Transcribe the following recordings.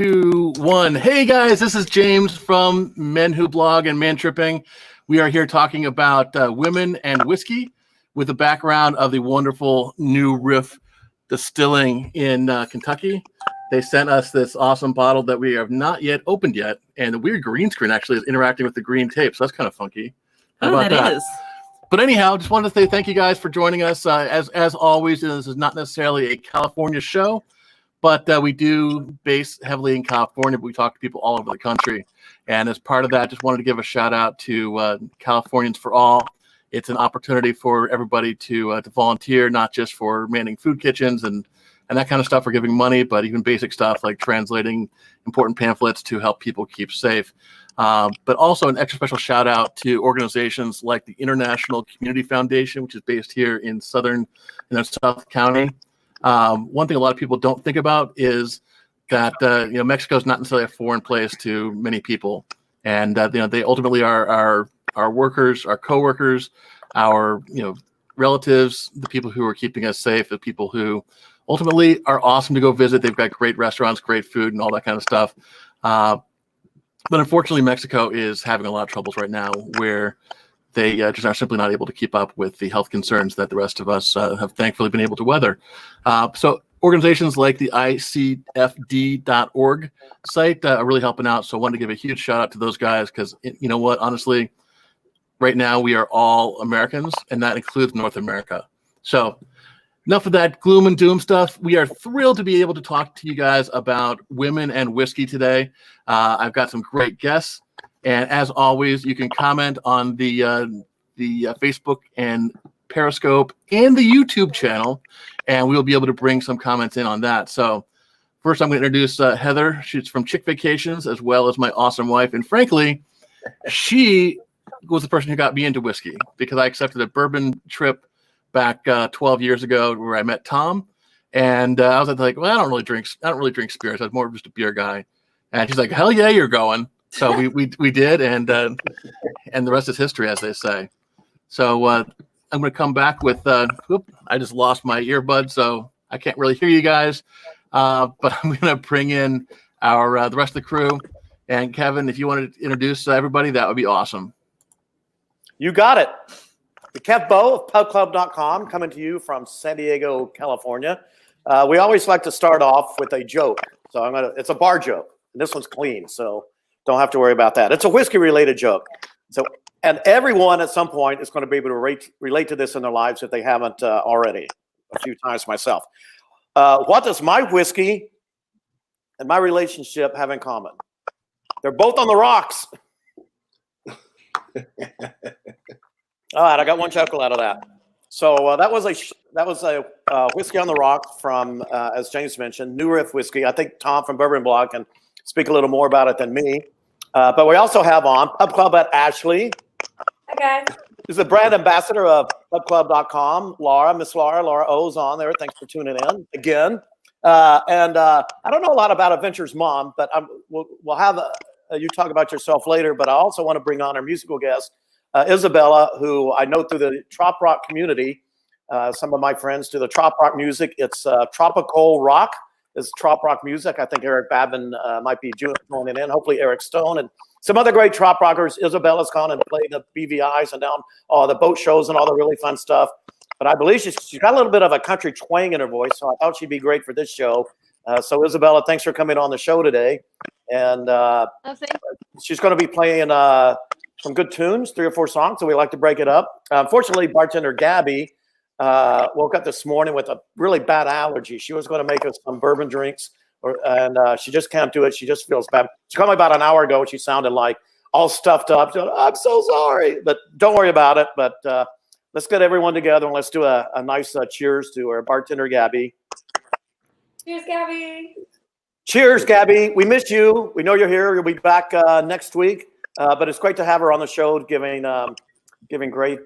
2, 1. Hey guys, this is James from MenWhoBlog and Man Tripping. We are here talking about women and whiskey with the background of the wonderful new Riff Distilling in Kentucky. They sent us this awesome bottle that we have not yet opened yet, and the weird green screen actually is interacting with the green tape, so that's kind of funky. How about that? Is. But anyhow, just wanted to say thank you guys for joining us. As always, this is not necessarily a California show, but we do base heavily in California, but we talk to people all over the country. And as part of that, just wanted to give a shout out to Californians for All. It's an opportunity for everybody to volunteer, not just for manning food kitchens and that kind of stuff or giving money, but even basic stuff like translating important pamphlets to help people keep safe. But also an extra special shout out to organizations like the International Community Foundation, which is based here in South County. One thing a lot of people don't think about is that Mexico is not necessarily a foreign place to many people, and they ultimately are our workers, our coworkers, our relatives, the people who are keeping us safe, the people who ultimately are awesome to go visit. They've got great restaurants, great food, and all that kind of stuff. But unfortunately, Mexico is having a lot of troubles right now where they just are simply not able to keep up with the health concerns that the rest of us have thankfully been able to weather. So organizations like the ICFD.org site are really helping out. So I wanted to give a huge shout out to those guys because, you know what, honestly, right now we are all Americans, and that includes North America. So enough of that gloom and doom stuff. We are thrilled to be able to talk to you guys about women and whiskey today. I've got some great guests. And as always, you can comment on the Facebook and Periscope and the YouTube channel, and we'll be able to bring some comments in on that. So first, I'm going to introduce Heather. She's from Chick Vacations, as well as my awesome wife. And frankly, she was the person who got me into whiskey because I accepted a bourbon trip back 12 years ago where I met Tom. And I was like, well, I don't really drink spirits. I was more of just a beer guy. And she's like, hell yeah, you're going. So we did, and the rest is history, as they say. So I'm going to come back with. I just lost my earbud, so I can't really hear you guys. But I'm going to bring in the rest of the crew. And Kevin, if you want to introduce everybody, that would be awesome. You got it. The Kev Bo of PubClub.com coming to you from San Diego, California. We always like to start off with a joke, so it's a bar joke, and this one's clean, so don't have to worry about that. It's a whiskey-related joke. So, and everyone at some point is going to be able to relate to this in their lives if they haven't already a few times myself. What does my whiskey and my relationship have in common? They're both on the rocks. All right, I got one chuckle out of that. So that was a whiskey on the rocks from, as James mentioned, New Riff whiskey. I think Tom from Bourbon Blog can speak a little more about it than me. But we also have on Pub Club at Ashely. Hi, guys. Who's the brand ambassador of PubClub.com. Miss Laura O's on there. Thanks for tuning in again. And I don't know a lot about Adventure's mom, but we'll have you talk about yourself later. But I also want to bring on our musical guest, Isabella, who I know through the Trop Rock community. Some of my friends do the Trop Rock music. It's tropical rock. It's Trop Rock music. I think Eric Babin might be joining in. Hopefully Eric Stone and some other great Trop Rockers. Isabella's gone and played the BVIs and down all the boat shows and all the really fun stuff. But I believe she's got a little bit of a country twang in her voice, so I thought she'd be great for this show. So Isabella, thanks for coming on the show today. And she's going to be playing some good tunes, 3 or 4 songs, so we like to break it up. Unfortunately, bartender Gabi woke up this morning with a really bad allergy. She was going to make us some bourbon drinks, and she just can't do it. She just feels bad. She called me about an hour ago, and she sounded like all stuffed up. She said, I'm so sorry, but don't worry about it. But let's get everyone together, and let's do a nice cheers to our bartender, Gabi. Cheers, Gabi. Cheers, Gabi. We missed you. We know you're here. You'll be back next week. But it's great to have her on the show, giving great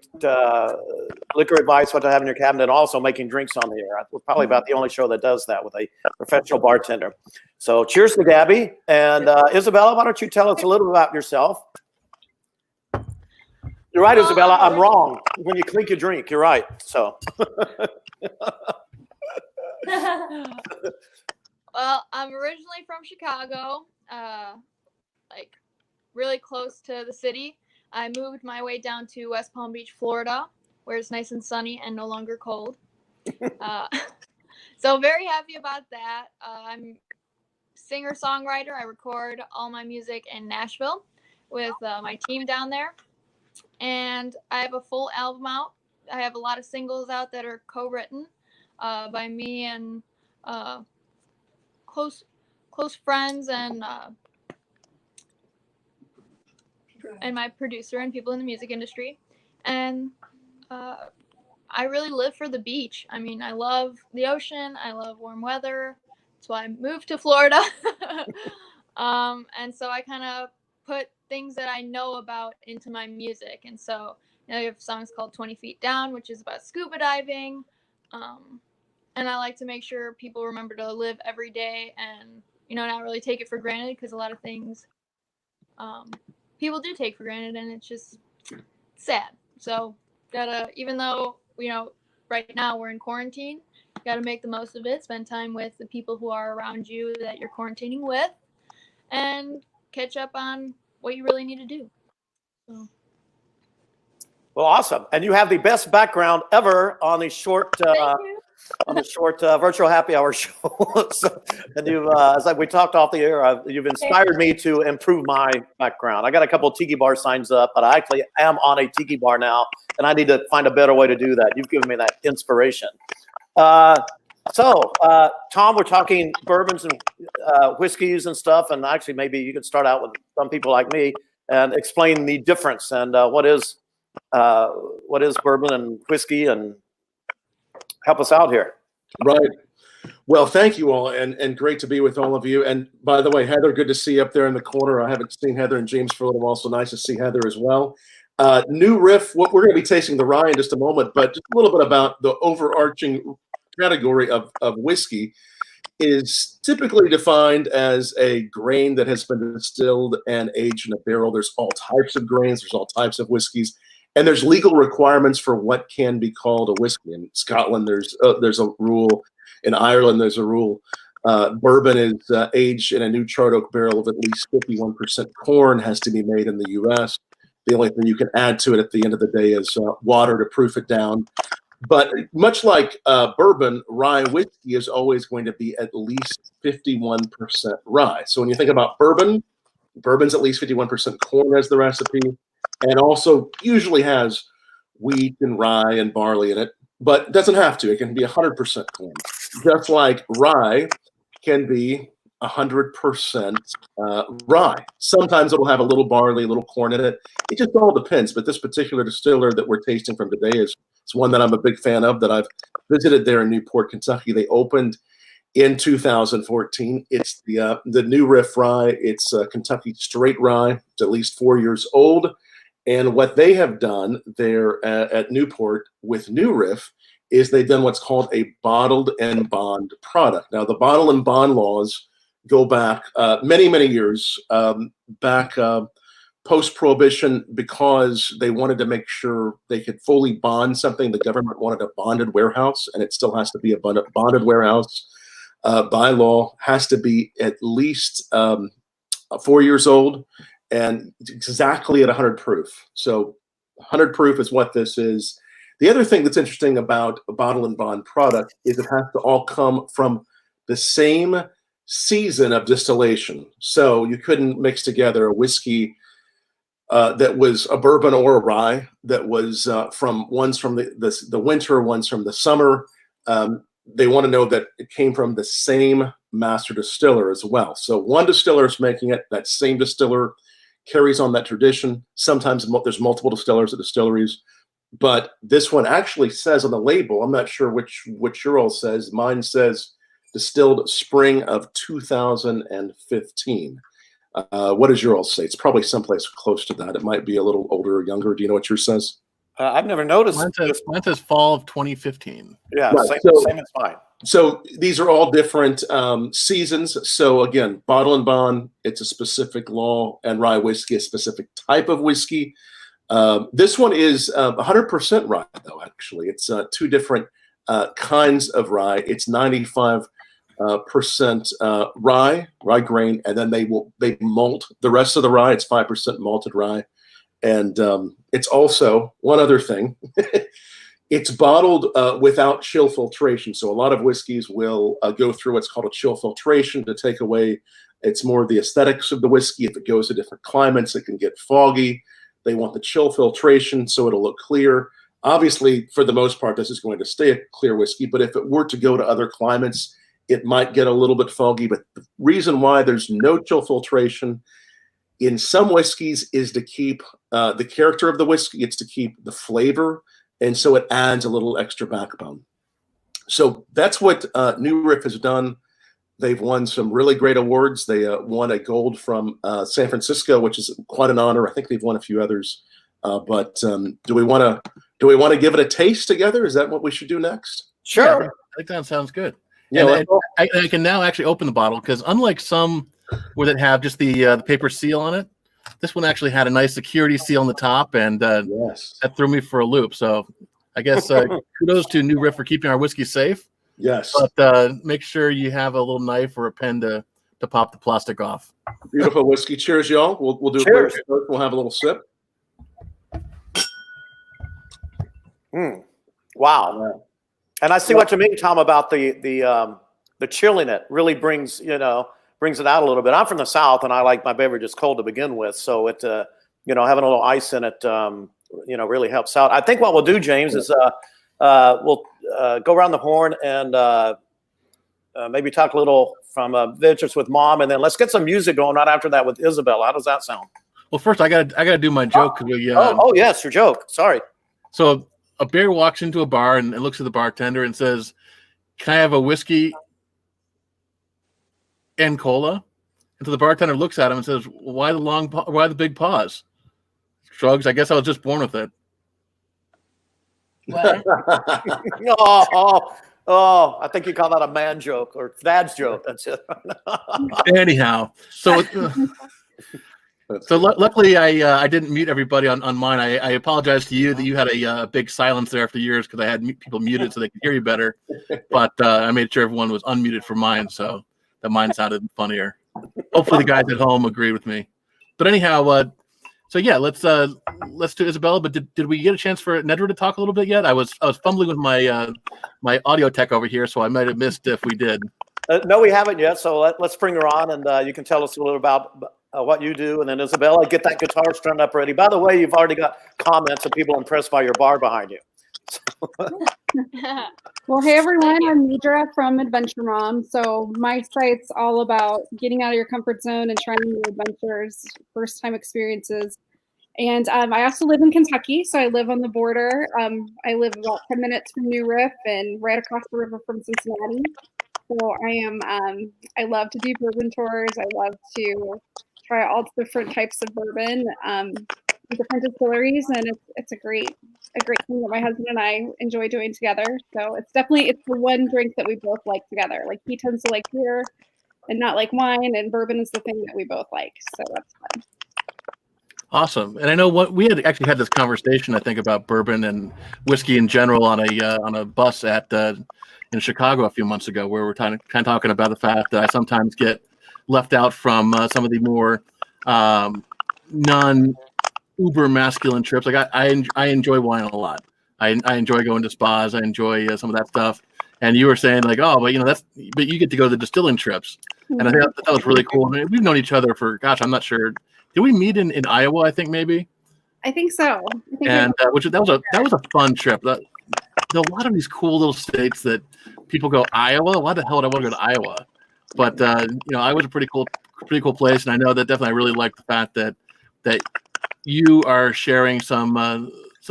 liquor advice, what to have in your cabinet, and also making drinks on the air. We're probably about the only show that does that with a professional bartender. So cheers to Gabi. And Isabella, why don't you tell us a little about yourself? You're right, Isabella. I'm wrong. When you clink, you drink. You're right. So. Well, I'm originally from Chicago, like really close to the city. I moved my way down to West Palm Beach, Florida, where it's nice and sunny and no longer cold. So very happy about that. I'm singer-songwriter. I record all my music in Nashville with my team down there. And I have a full album out. I have a lot of singles out that are co-written by me and close friends and my producer and people in the music industry. And I really live for the beach. I mean, I love the ocean. I love warm weather. That's why I moved to Florida. And so I kind of put things that I know about into my music. And so I have songs called 20 Feet Down, which is about scuba diving. And I like to make sure people remember to live every day and, not really take it for granted, because a lot of things people do take for granted, and it's just sad. So even though, right now we're in quarantine, gotta make the most of it, spend time with the people who are around you that you're quarantining with, and catch up on what you really need to do. So. Well, awesome. And you have the best background ever on the short virtual happy hour show. So, and you've, as we talked off the air, you've inspired me to improve my background. I got a couple of tiki bar signs up, but I actually am on a tiki bar now, and I need to find a better way to do that. You've given me that inspiration. So, Tom, we're talking bourbons and whiskeys and stuff, and actually maybe you could start out with some people like me and explain the difference and what is bourbon and whiskey, and help us out here. Right. Well, thank you all, and great to be with all of you. And by the way, Heather, good to see you up there in the corner. I haven't seen Heather and James for a little while, so nice to see Heather as well. New Riff, we're going to be tasting the rye in just a moment, but just a little bit about the overarching category of whiskey is typically defined as a grain that has been distilled and aged in a barrel. There's all types of grains, there's all types of whiskeys, and there's legal requirements for what can be called a whiskey. In Scotland, there's a rule. In Ireland, there's a rule. Bourbon is aged in a new charred oak barrel of at least 51% corn, has to be made in the U.S. The only thing you can add to it at the end of the day is water to proof it down. But much like bourbon, rye whiskey is always going to be at least 51% rye. So when you think about bourbon's at least 51% corn as the recipe, and also usually has wheat and rye and barley in it, but doesn't have to. It can be 100% corn. Just like rye can be 100% rye. Sometimes it'll have a little barley, a little corn in it. It just all depends. But this particular distiller that we're tasting from today is one that I'm a big fan of, that I've visited there in Newport, Kentucky. They opened in 2014. It's the New Riff rye. It's Kentucky straight rye. It's at least 4 years old. And what they have done there at Newport with New Riff is they've done what's called a bottled and bond product. Now, the bottle and bond laws go back many, many years, back post-Prohibition, because they wanted to make sure they could fully bond something. The government wanted a bonded warehouse, and it still has to be a bonded warehouse. By law, has to be at least 4 years old, and exactly at 100 proof. So 100 proof is what this is. The other thing that's interesting about a bottle and bond product is it has to all come from the same season of distillation. So you couldn't mix together a whiskey that was a bourbon or a rye that was one's from the winter, one's from the summer. They want to know that it came from the same master distiller as well. So one distiller is making it, that same distiller carries on that tradition. Sometimes there's multiple distillers at distilleries, but this one actually says on the label, I'm not sure which your all says, mine says distilled spring of 2015. What does your all say? It's probably someplace close to that. It might be a little older or younger. Do you know what yours says? I've never noticed. Mine says fall of 2015. Yeah, right. Same as mine. So these are all different seasons. So again, bottle and bond, it's a specific law, and rye whiskey, a specific type of whiskey. This one is 100% rye, though, actually. It's two different kinds of rye. It's 95% rye grain, and then they malt the rest of the rye. It's 5% malted rye, and it's also one other thing. It's bottled without chill filtration. So a lot of whiskeys will go through what's called a chill filtration to take away. It's more the aesthetics of the whiskey. If it goes to different climates, it can get foggy. They want the chill filtration so it'll look clear. Obviously, for the most part, this is going to stay a clear whiskey. But if it were to go to other climates, it might get a little bit foggy. But the reason why there's no chill filtration in some whiskeys is to keep the character of the whiskey. It's to keep the flavor. And so it adds a little extra backbone. So that's what New Riff has done. They've won some really great awards. They won a gold from San Francisco, which is quite an honor. I think they've won a few others. But do we want to give it a taste together? Is that what we should do next? Sure. Yeah, I think that sounds good. Yeah, And I can now actually open the bottle because unlike some where that have just the paper seal on it, this one actually had a nice security seal on the top, and yes, that threw me for a loop. So I guess kudos to New Riff for keeping our whiskey safe. yes. But make sure you have a little knife or a pen to pop the plastic off. Beautiful whiskey. Cheers, y'all. We'll do Cheers. a quick. We'll have a little sip. Wow. And I see what you mean, Tom, about the chilling. It really brings it out a little bit. I'm from the South, and I like my beverages cold to begin with. So it, having a little ice in it, really helps out. I think what we'll do, James, is we'll go around the horn and maybe talk a little from Ventures with Mom, and then let's get some music going right after that with Isabella. How does that sound? Well, first I gotta do my joke. Yes, your joke. Sorry. So a bear walks into a bar and looks at the bartender and says, "Can I have a whiskey and cola?" And so the bartender looks at him and says, "Why the big pause?" Shrugs. I guess I was just born with it. I think you call that a man joke or dad's joke. That's it. Anyhow, so luckily I didn't mute everybody on mine. I apologize to you that you had a big silence there after years because I had people muted so they could hear you better. But I made sure everyone was unmuted for mine, so that mine sounded funnier. Hopefully the guys at home agree with me. But anyhow, so yeah, let's do Isabella. But did we get a chance for Nedra to talk a little bit yet? I was fumbling with my audio tech over here, so I might have missed if we did. No, we haven't yet. So let's bring her on, and you can tell us a little about what you do, and then Isabella, get that guitar strung up ready. By the way, you've already got comments of people impressed by your bar behind you. Well, hey everyone, I'm Nedra from Adventure Mom. So my site's all about getting out of your comfort zone and trying new adventures, first time experiences. And I also live in Kentucky, so I live on the border. I live about 10 minutes from New Riff and right across the river from Cincinnati. So I love to do bourbon tours. I love to try all different types of bourbon, different distilleries, and it's a great thing that my husband and I enjoy doing together. So it's the one drink that we both like together. Like he tends to like beer and not like wine, and bourbon is the thing that we both like. So that's fun. Awesome. And I know we had actually had this conversation, I think, about bourbon and whiskey in general on a bus in Chicago a few months ago, where we're kind of talking about the fact that I sometimes get left out from some of the more non-uber masculine trips. Like I enjoy wine a lot. I enjoy going to spas. I enjoy some of that stuff. And you were saying like, oh, but but you get to go to the distilling trips, and I think that was really cool. I mean, we've known each other for I'm not sure. Did we meet in Iowa? I think maybe. I think so. And that was a fun trip. There are a lot of these cool little states that people go, Iowa. Why the hell would I want to go to Iowa? But Iowa was a pretty cool place, and I know that definitely I really like the fact that you are sharing some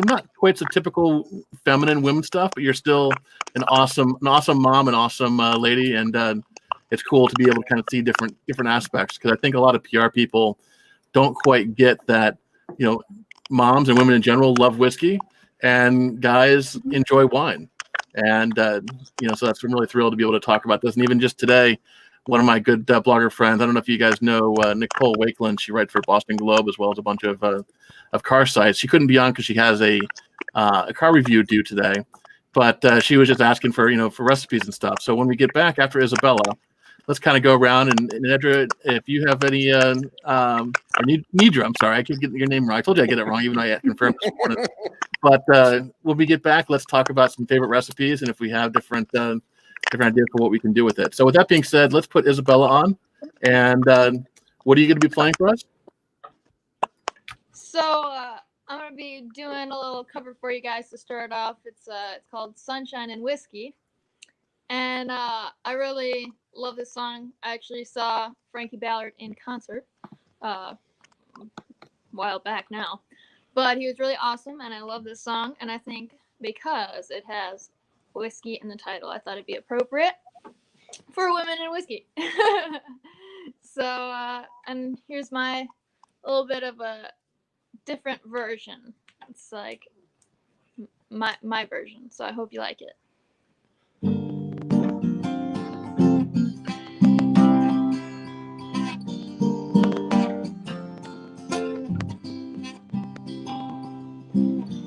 not quite so typical feminine women stuff, but you're still an awesome mom, an awesome lady, and it's cool to be able to kind of see different aspects, because I think a lot of PR people don't quite get that, moms and women in general love whiskey and guys enjoy wine. And, so that's, I'm really thrilled to be able to talk about this. And even just today, one of my good blogger friends, I don't know if you guys know Nicole Wakeland, she writes for Boston Globe as well as a bunch of car sites. She couldn't be on because she has a car review due today. but she was just asking for for recipes and stuff. So when we get back after Isabella, let's kind of go around and Nedra, if you have any or Nedra, I'm sorry, I keep getting your name wrong. I told you I get it wrong, even though I confirmed this morning. But when we get back, let's talk about some favorite recipes and if we have different ideas for what we can do with it. So with that being said, let's put Isabella on. And what are you going to be playing for us? So I'm going to be doing a little cover for you guys to start off. It's called Sunshine and Whiskey. And I really love this song. I actually saw Frankie Ballard in concert a while back now. But he was really awesome, and I love this song. And I think because it has whiskey in the title, I thought it'd be appropriate for women and whiskey. So, and here's my little bit of a different version. It's like my version. So I hope you like it.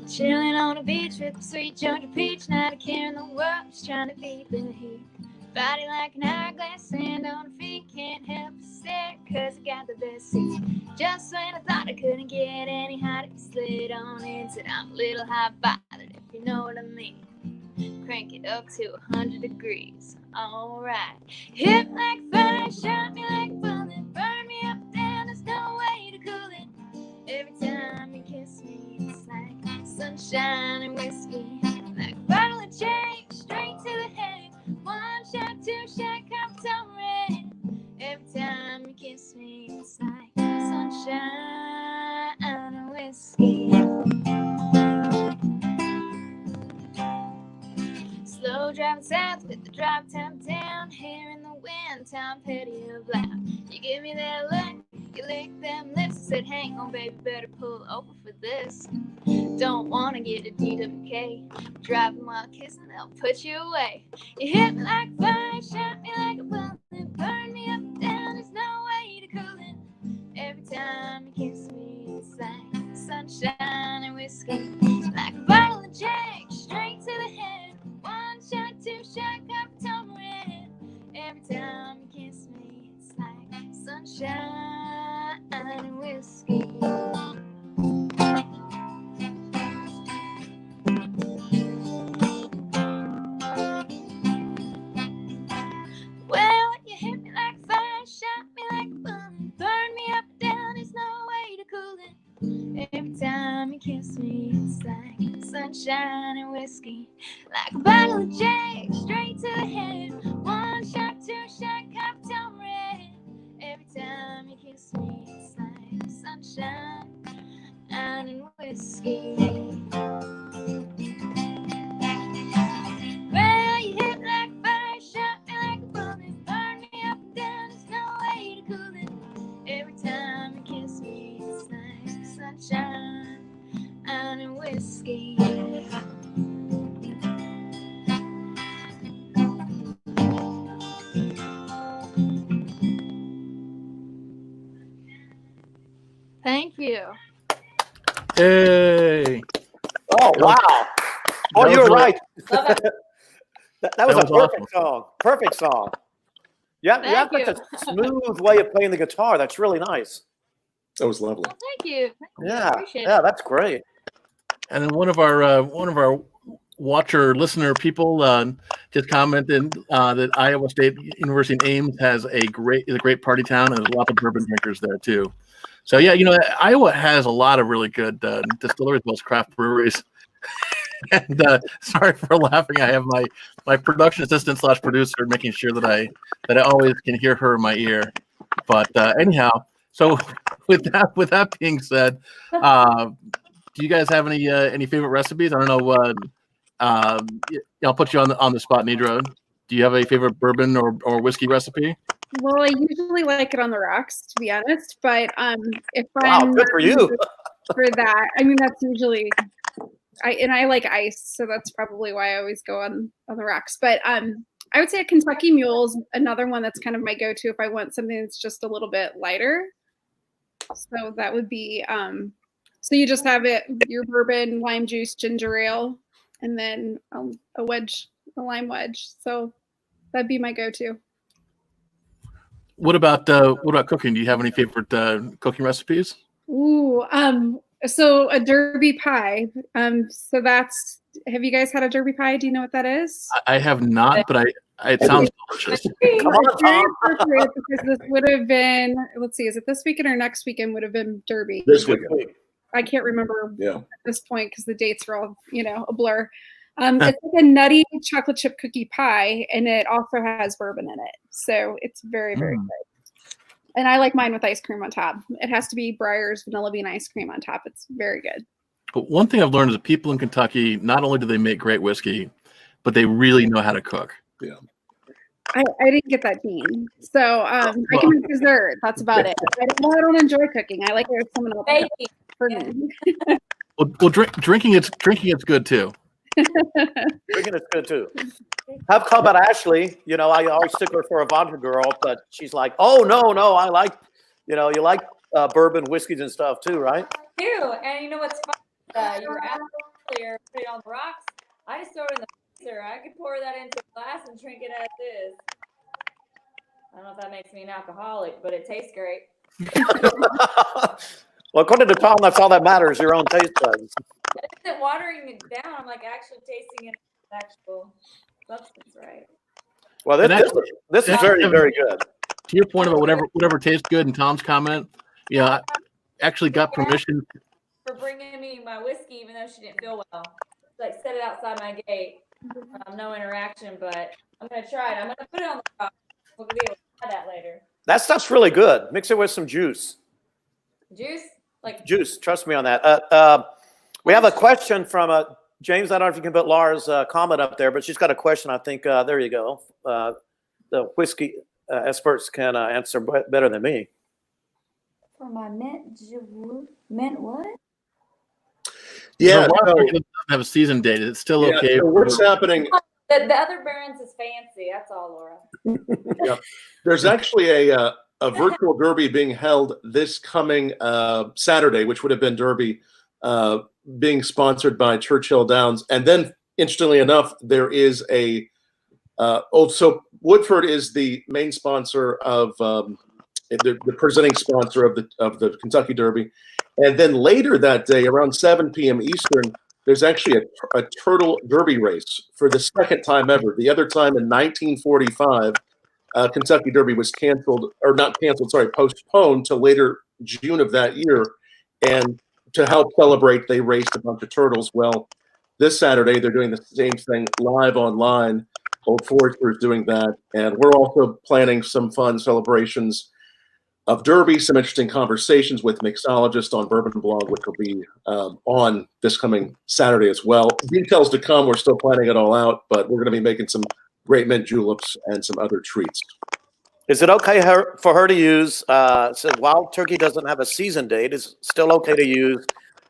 Chilling on a beach with a sweet Georgia peach, not a care in the world, just trying to beat the heat. Body like an hourglass, sand on her feet, can't help but stare, cause I got the best seats. Just when I thought I couldn't get any hotter, slid on in, said I'm a little hot-bothered, if you know what I mean. Crank it up to 100 degrees, alright. Hit like fire, shot me like a bullet, burn me up down, there's no way to cool it. Every time you kiss me, it's like sunshine and whiskey. Like a bottle of Jack, straight to the head. One shot, two shot, cups on red. Every time you kiss me, it's like sunshine and whiskey. Slow driving south with the drop top down. Hair in the wind, Tom Petty of loud. You give me that look, you lick them lips. I said, hang on, baby, better pull over for this. Don't wanna get a DWK. Driving while kissing, they'll put you away. You hit me like fire, shot me like a bullet, burn me up and down, there's no way to cool it. Every time you kiss me, it's like sunshine and whiskey. Like a bottle of Jack, straight to the head. One shot, two shot, cup of Tom Red. Every time you kiss me, it's like sunshine and whiskey. Well, you hit me like fire, shot me like a bullet, burn me up and down, there's no way to cool it. Every time you kiss me, it's like sunshine and whiskey. Like a bottle of Jack, straight to the head. One shot, two shot, cup of Tom Red. Every time you kiss me, it's like sunshine and whiskey. Well, you hit me like fire, shot me like a bullet, burn me up and down, there's no way to cool it. Every time you kiss me, it's like sunshine and whiskey. Thank you. Hey. Oh, wow. Oh, you were right. Love it. That was a was perfect song. Perfect song. Yeah, you have Thank such a smooth way of playing the guitar. That's really nice. That was lovely. Well, thank you. Yeah, Appreciate yeah, it. that's great. And then one of our watcher listener people just commented that Iowa State University in Ames is a great party town, and there's a lot of bourbon drinkers there too. So yeah, Iowa has a lot of really good distilleries, most craft breweries. And sorry for laughing. I have my production assistant / producer making sure that I always can hear her in my ear. But anyhow, so with that being said, do you guys have any favorite recipes? I don't know. I'll put you on the spot, Nedra. Do you have a favorite bourbon or whiskey recipe? Well, I usually like it on the rocks, to be honest. But if Wow, I'm good for you. for that, I mean that's usually I like ice, so that's probably why I always go on the rocks. But I would say a Kentucky Mule is another one that's kind of my go-to if I want something that's just a little bit lighter. So that would be so you just have your bourbon, lime juice, ginger ale, and then a lime wedge. So that'd be my go-to. What about cooking? Do you have any favorite cooking recipes? Ooh, so a derby pie. So that's, have you guys had a derby pie? Do you know what that is? I have not, but it sounds delicious. Come It's on, very Tom. appropriate because this would have been, let's see, is it this weekend or next weekend would have been derby? This weekend. I can't remember Yeah. at this point because the dates are all, a blur. It's like a nutty chocolate chip cookie pie, and it also has bourbon in it. So it's very, very good. And I like mine with ice cream on top. It has to be Breyer's vanilla bean ice cream on top. It's very good. But one thing I've learned is that people in Kentucky, not only do they make great whiskey, but they really know how to cook. Yeah. I didn't get that gene. So I can make dessert. That's about it. I don't enjoy cooking. I like it if someone else Baking. cooks for me. Well, drinking it's good too. Drinking is good too. How about Ashely? I always stickler for a vodka girl, but she's like, oh no, I like, you like bourbon whiskeys and stuff too, right? I do. And you know what's fun? You were asking earlier, put it on the rocks. I just throw it in the freezer. I could pour that into a glass and drink it as is. I don't know if that makes me an alcoholic, but it tastes great. Well, according to Tom, that's all that matters, your own taste buds. It isn't watering it down. I'm like actually tasting it actual substance, right? Well, this is very, very good. To your point about whatever tastes good, and Tom's comment, I actually got permission For bringing me my whiskey, even though she didn't feel well. Like set it outside my gate. No interaction, but I'm gonna try it. I'm gonna put it on the top. We'll be able to try that later. That stuff's really good. Mix it with some juice. Juice, like Juice. Trust me on that. We have a question from James. I don't know if you can put Laura's comment up there, but she's got a question. I think there you go. The whiskey experts can answer better than me. for my mint what? Yeah. Why no, it doesn't have a season date? It's still yeah, okay. so what's happening? The other Barons is fancy. That's all, Laura. There's actually a virtual derby being held this coming Saturday, which would have been Derby, being sponsored by Churchill Downs. And then, interestingly enough, there is so Woodford is the main sponsor of the presenting sponsor of the Kentucky Derby. And then later that day, around 7 p.m. Eastern, there's actually a turtle derby race for the second time ever. The other time in 1945, Kentucky Derby was postponed to later June of that year. And to help celebrate, they raced a bunch of turtles. Well, this Saturday, they're doing the same thing live online. Old Forester is doing that. And we're also planning some fun celebrations of Derby, some interesting conversations with mixologists on Bourbon Blog, which will be on this coming Saturday as well. Details to come. We're still planning it all out, but we're going to be making some great mint juleps and some other treats. Is it okay for her to use, so Wild Turkey doesn't have a season date, is it still okay to use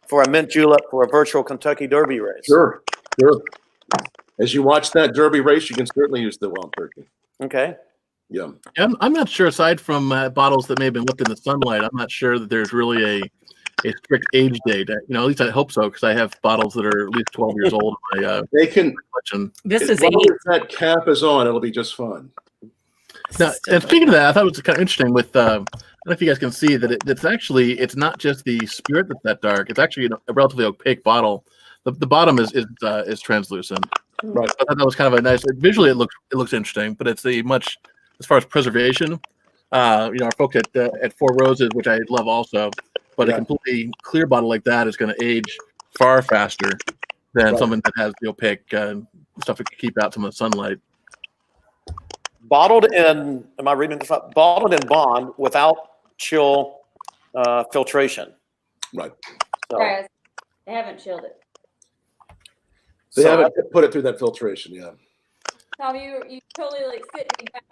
for a mint julep for a virtual Kentucky Derby race? Sure. As you watch that Derby race, you can certainly use the Wild Turkey. Okay. Yeah. I'm not sure, aside from bottles that may have been left in the sunlight, I'm not sure that there's really a strict age date. At least I hope so, because I have bottles that are at least 12 years old. They can. This As is long eight. as that cap is on, it'll be just fun. Now, and speaking of that, I thought it was kind of interesting with, I don't know if you guys can see that it's not just the spirit that's that dark. It's actually a relatively opaque bottle. The bottom is translucent. Right. I thought that was kind of a nice, visually it looks interesting, but it's as far as preservation, our folks at Four Roses, which I love also, but a completely clear bottle like that is going to age far faster than something that has the opaque stuff that can keep out some of the sunlight. Bottled in, am I reading this up? Bottled in bond without chill filtration. Right. So, Guys, they haven't chilled it. They so haven't put it through that filtration, yeah. Tom, you totally sit me back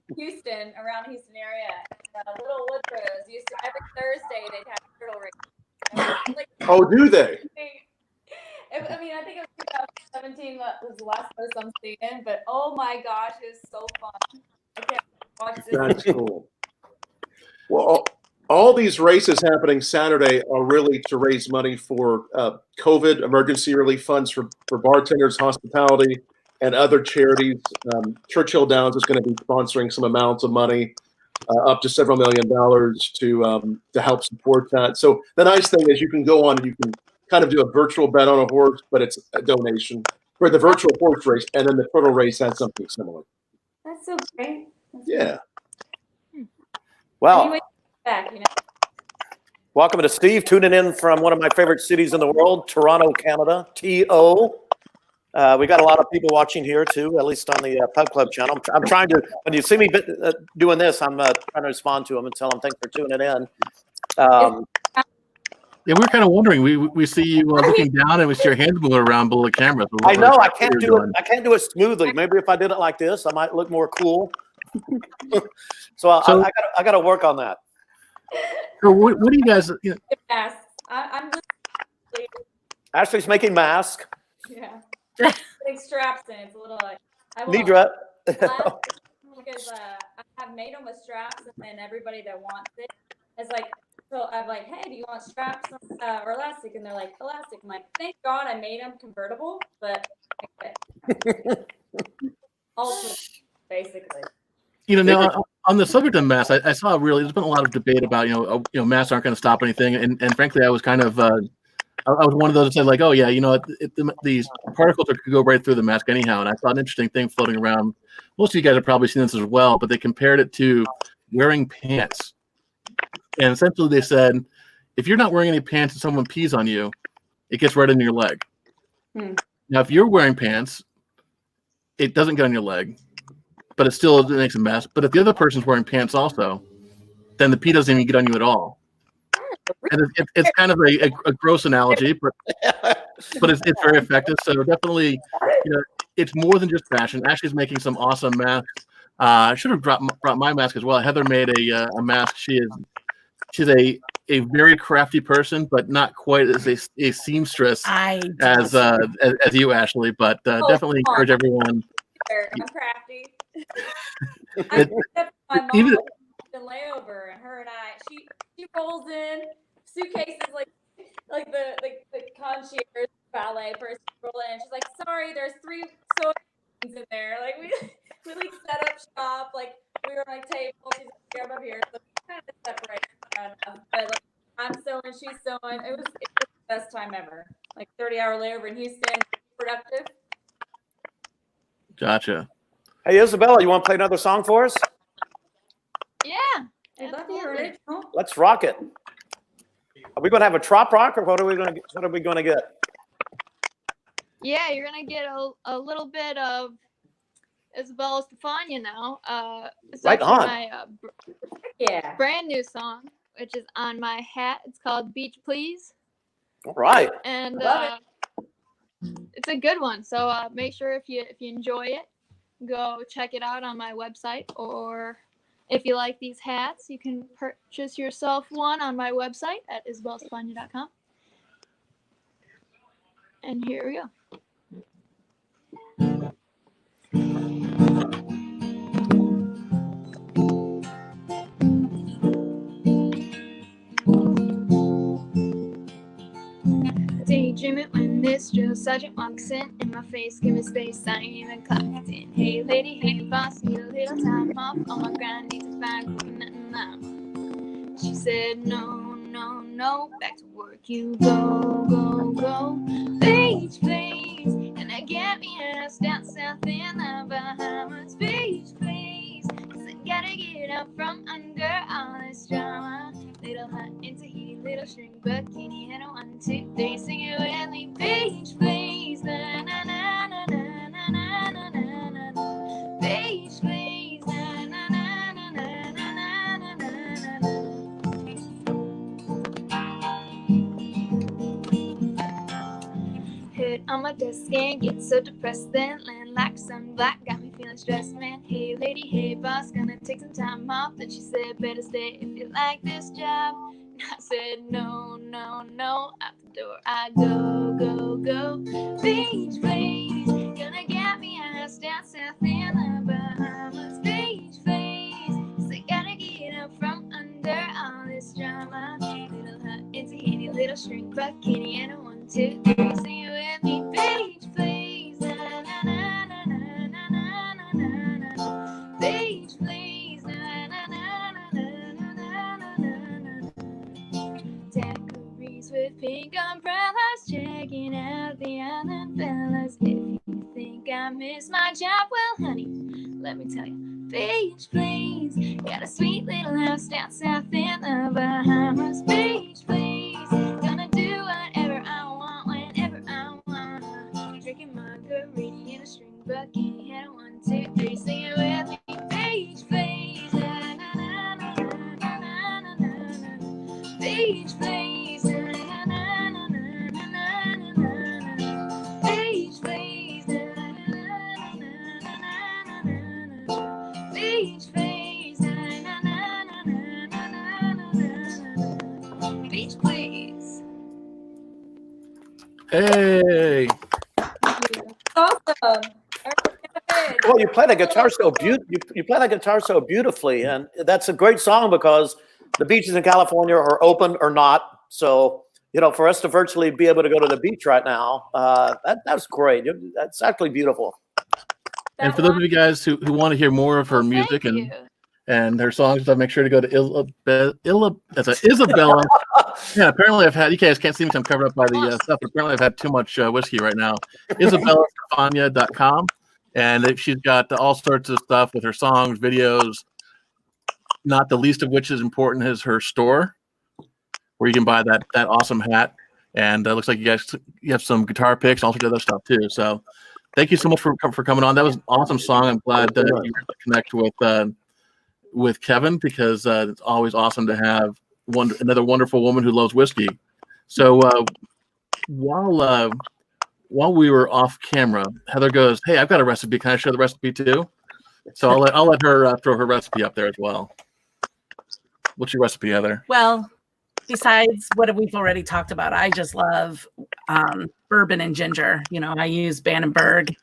in Houston, around Houston area. Little Woodrose used to every Thursday they'd have turtle race. Oh, do they? I mean, I think it was 2017 was the last post I'm seeing, but oh my gosh, it was so fun. I can't watch this. That's cool. Well, all these races happening Saturday are really to raise money for COVID emergency relief funds for bartenders, hospitality, and other charities. Churchill Downs is going to be sponsoring some amounts of money, up to several $1 million to help support that. So the nice thing is you can go on and you can kind of do a virtual bet on a horse, but it's a donation for the virtual horse race, and then the total race has something similar. That's so great. Yeah. Well, Anyway, back, you know. welcome to Steve, tuning in from one of my favorite cities in the world, Toronto, Canada, TO. We got a lot of people watching here too, at least on the Pub Club channel. I'm trying to, when you see me doing this, I'm trying to respond to them and tell them thanks for tuning in. Yeah, we were kind of wondering. We see you looking down and we see your hands moving around below the camera. So I know I can't do it. I can't do it smoothly. Maybe if I did it like this, I might look more cool. So I got to work on that. So what do you guys? You know, Yes, I'm just, Ashley's making masks. yeah. Big straps in. It's a little like Nedra. because I have made them with straps, and then everybody that wants it is like, so I'm like, hey, do you want straps or elastic? And they're like, elastic. I'm like, thank God I made them convertible, but also basically. you know, now on the subject of masks, I saw there's been a lot of debate about masks aren't going to stop anything, and frankly, I was kind of I was one of those that said like, oh yeah, these particles could go right through the mask anyhow. And I saw an interesting thing floating around. Most of you guys have probably seen this as well, but they compared it to wearing pants. And essentially they said, if you're not wearing any pants and someone pees on you, it gets right in your leg. Now, if you're wearing pants, it doesn't get on your leg, but it still makes a mess. But if the other person's wearing pants also, then the pee doesn't even get on you at all. And it's kind of a gross analogy, but it's very effective. So definitely, it's more than just fashion. Ashley's making some awesome masks. I should have brought my mask as well. Heather made a mask. She's a very crafty person, but not quite as a seamstress as you, Ashley. But definitely encourage everyone. I'm crafty. My mom was in layover, and her and she rolls in suitcases like the concierge ballet person roll in. She's like, sorry, there's 3 soda in there. Like we like set up shop, like we were on my table. She's like, I'm up here, so we kind of separate. But like I'm sewing, she's sewing. It was the best time ever. Like 30-hour layover in Houston, productive. Gotcha. Hey, Isabella, you want to play another song for us? Yeah. I'd love to hear it. Let's rock it. Are we going to have a trop rock, or what are we going to get? Yeah, you're gonna get a little bit of Isabella Stefania now. It's Right actually on. my brand new song, which is on my hat. It's called Beach Please. All right. And Love it's a good one. So make sure if you enjoy it, go check it out on my website, or if you like these hats, you can purchase yourself one on my website at isabellastefania.com. And here we go. Daydreaming when this drill sergeant walks in my face, give me space, I ain't even clocked in. Hey lady, hey boss, need a little time off on my grind, need to find coconut and lime. She said no, no, no, back to work you go, go, go. Beach please, and I get me a house down south in the Bahamas. Beach please, cause I gotta get up from under all this drama. Little hot in Tahiti, little shrink bikini, and a 1, 2, 3, sing it with me. Beach please, na na na na na na na na na na. Beach please, na na na na na na na na na. Head on my desk and get so depressed, then land like some black, got me feeling stressed, man. Hey lady, hey boss, gonna take some time off. Then she said, better stay if you like this job. And I said, no, no, no, out the door I go, go, go. Beach please, gonna get me a house down south in the Bahamas. Beach please, so I gotta get up from under all all this drama. Little hut, it's a handy little shrink bucket, and a 1, 2, 3. Sing it with me, page, please. Na na na na na na na na na na. Page, please. Na na na na na na na na na. Daiquiris with pink umbrellas, checking out the island fellas. If you think I miss my job, well, honey, let me tell you. Beach, please. Got a sweet little house down south in the Bahamas. Beach, please. Gonna do whatever I want, whenever I want. Drinking margarita in a string bucket. And a 1, 2, 3. Sing it with me. Beach, please. Na na na na na na na na. Beach, please. Na na na na na na na na. Beach, please. Na na na na na na na. Beach, please. Na na na na na na na na. Beach, please. Hey. Awesome. Well, you play the guitar so you play the guitar so beautifully, and that's a great song because the beaches in California are open or not. So, you know, for us to virtually be able to go to the beach right now, that's great. That's actually beautiful. And for those of you guys who want to hear more of her music and her songs, make sure to go to Isabella. Yeah, apparently I've had, you guys can't see me because I'm covered up by the stuff, but apparently I've had too much whiskey right now. IsabellaStefania.com. And she's got all sorts of stuff with her songs, videos, not the least of which is important is her store, where you can buy that awesome hat. And it looks like you have some guitar picks, all sorts of other stuff too. So thank you so much for coming on. That was an awesome song. I'm glad that you were able to connect with Kevin, because it's always awesome to have another wonderful woman who loves whiskey. So while we were off camera, Heather goes, "Hey, I've got a recipe. Can I share the recipe too?" So I'll let her throw her recipe up there as well. What's your recipe, Heather? Well, besides what we've already talked about, I just love bourbon and ginger. You know, I use Bannenberg,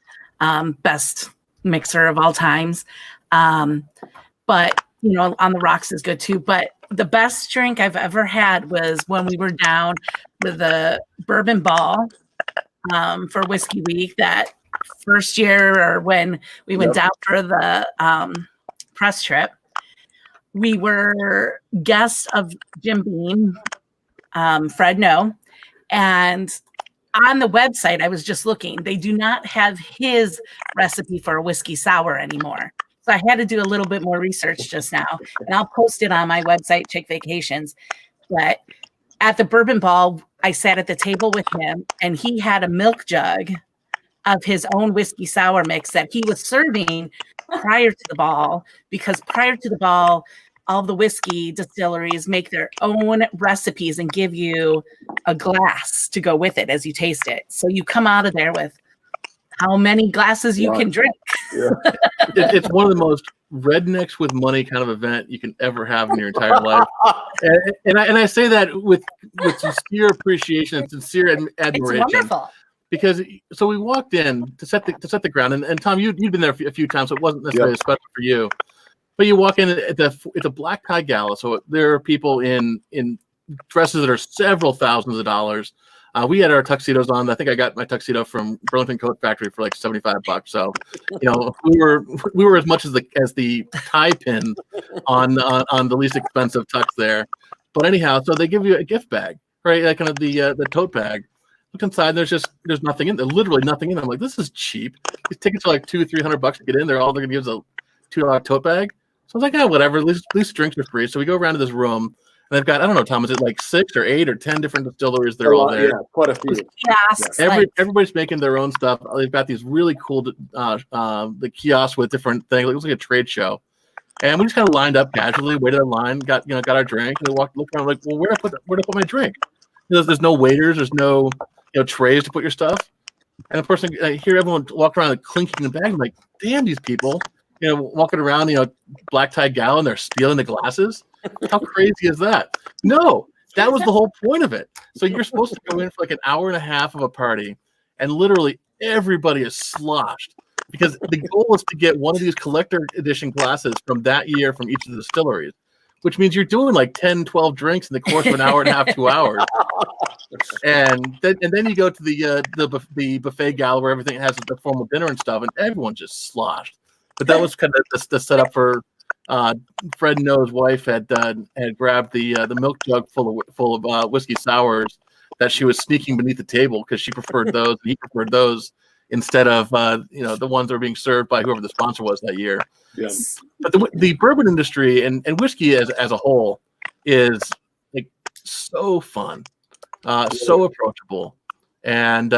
best mixer of all times. But, you know, on the rocks is good too. But the best drink I've ever had was when we were down with the bourbon ball for Whiskey Week that first year, or when we went down for the press trip. We were guests of Jim Beam, Fred No, and on the website, I was just looking, they do not have his recipe for a whiskey sour anymore. So I had to do a little bit more research just now, and I'll post it on my website, Chick Vacations. But at the bourbon ball, I sat at the table with him, and he had a milk jug of his own whiskey sour mix that he was serving prior to the ball, because prior to the ball, all the whiskey distilleries make their own recipes and give you a glass to go with it as you taste it. So you come out of there with how many glasses you can drink. Yeah. It's one of the most rednecks with money kind of event you can ever have in your entire life. And I say that with sincere appreciation and sincere admiration. It's wonderful. Because so we walked in to set the ground, and Tom, you've been there a few times, so it wasn't necessarily special for you. But you walk in it's a black tie gala, so there are people in dresses that are several thousands of dollars. We had our tuxedos on. I think I got my tuxedo from Burlington Coat Factory for like $75. So, you know, we were as much as the tie pin on the least expensive tux there. But anyhow, so they give you a gift bag, right? Like kind of the tote bag. Look inside. There's nothing in there. Literally nothing in there. I'm like, this is cheap. These tickets are like $200-300 to get in there. All they're gonna give is a $2 tote bag. So I was like, whatever. At least drinks are free. So we go around to this room, and they've got, I don't know, Tom, is it like 6 or 8 or 10 different distilleries that are all there? Yeah, quite a few. Kiosks, Everybody's making their own stuff. They've got these really cool the kiosks with different things. It looks like a trade show. And we just kind of lined up casually, waited in line, got our drink, and we looked around like, well, where do I put my drink? There's no waiters, there's no trays to put your stuff. And of course, I hear everyone walk around like, clinking the bag. I'm like, damn, these people, walking around, black tie gala, and they're stealing the glasses. How crazy is that? No, that was the whole point of it. So you're supposed to go in for like an hour and a half of a party, and literally everybody is sloshed, because the goal was to get one of these collector edition glasses from that year from each of the distilleries. which means you're doing like 10, 12 drinks in the course of an hour and a half, 2 hours. And then you go to the buffet gala where everything has the formal dinner and stuff, and everyone's just sloshed. But that was kind of the setup for Fred Noah's wife had grabbed the milk jug full of whiskey sours that she was sneaking beneath the table because she preferred those and he preferred those instead of the ones that were being served by whoever the sponsor was that year. Yeah. But the bourbon industry and whiskey as a whole is like so fun, so approachable, and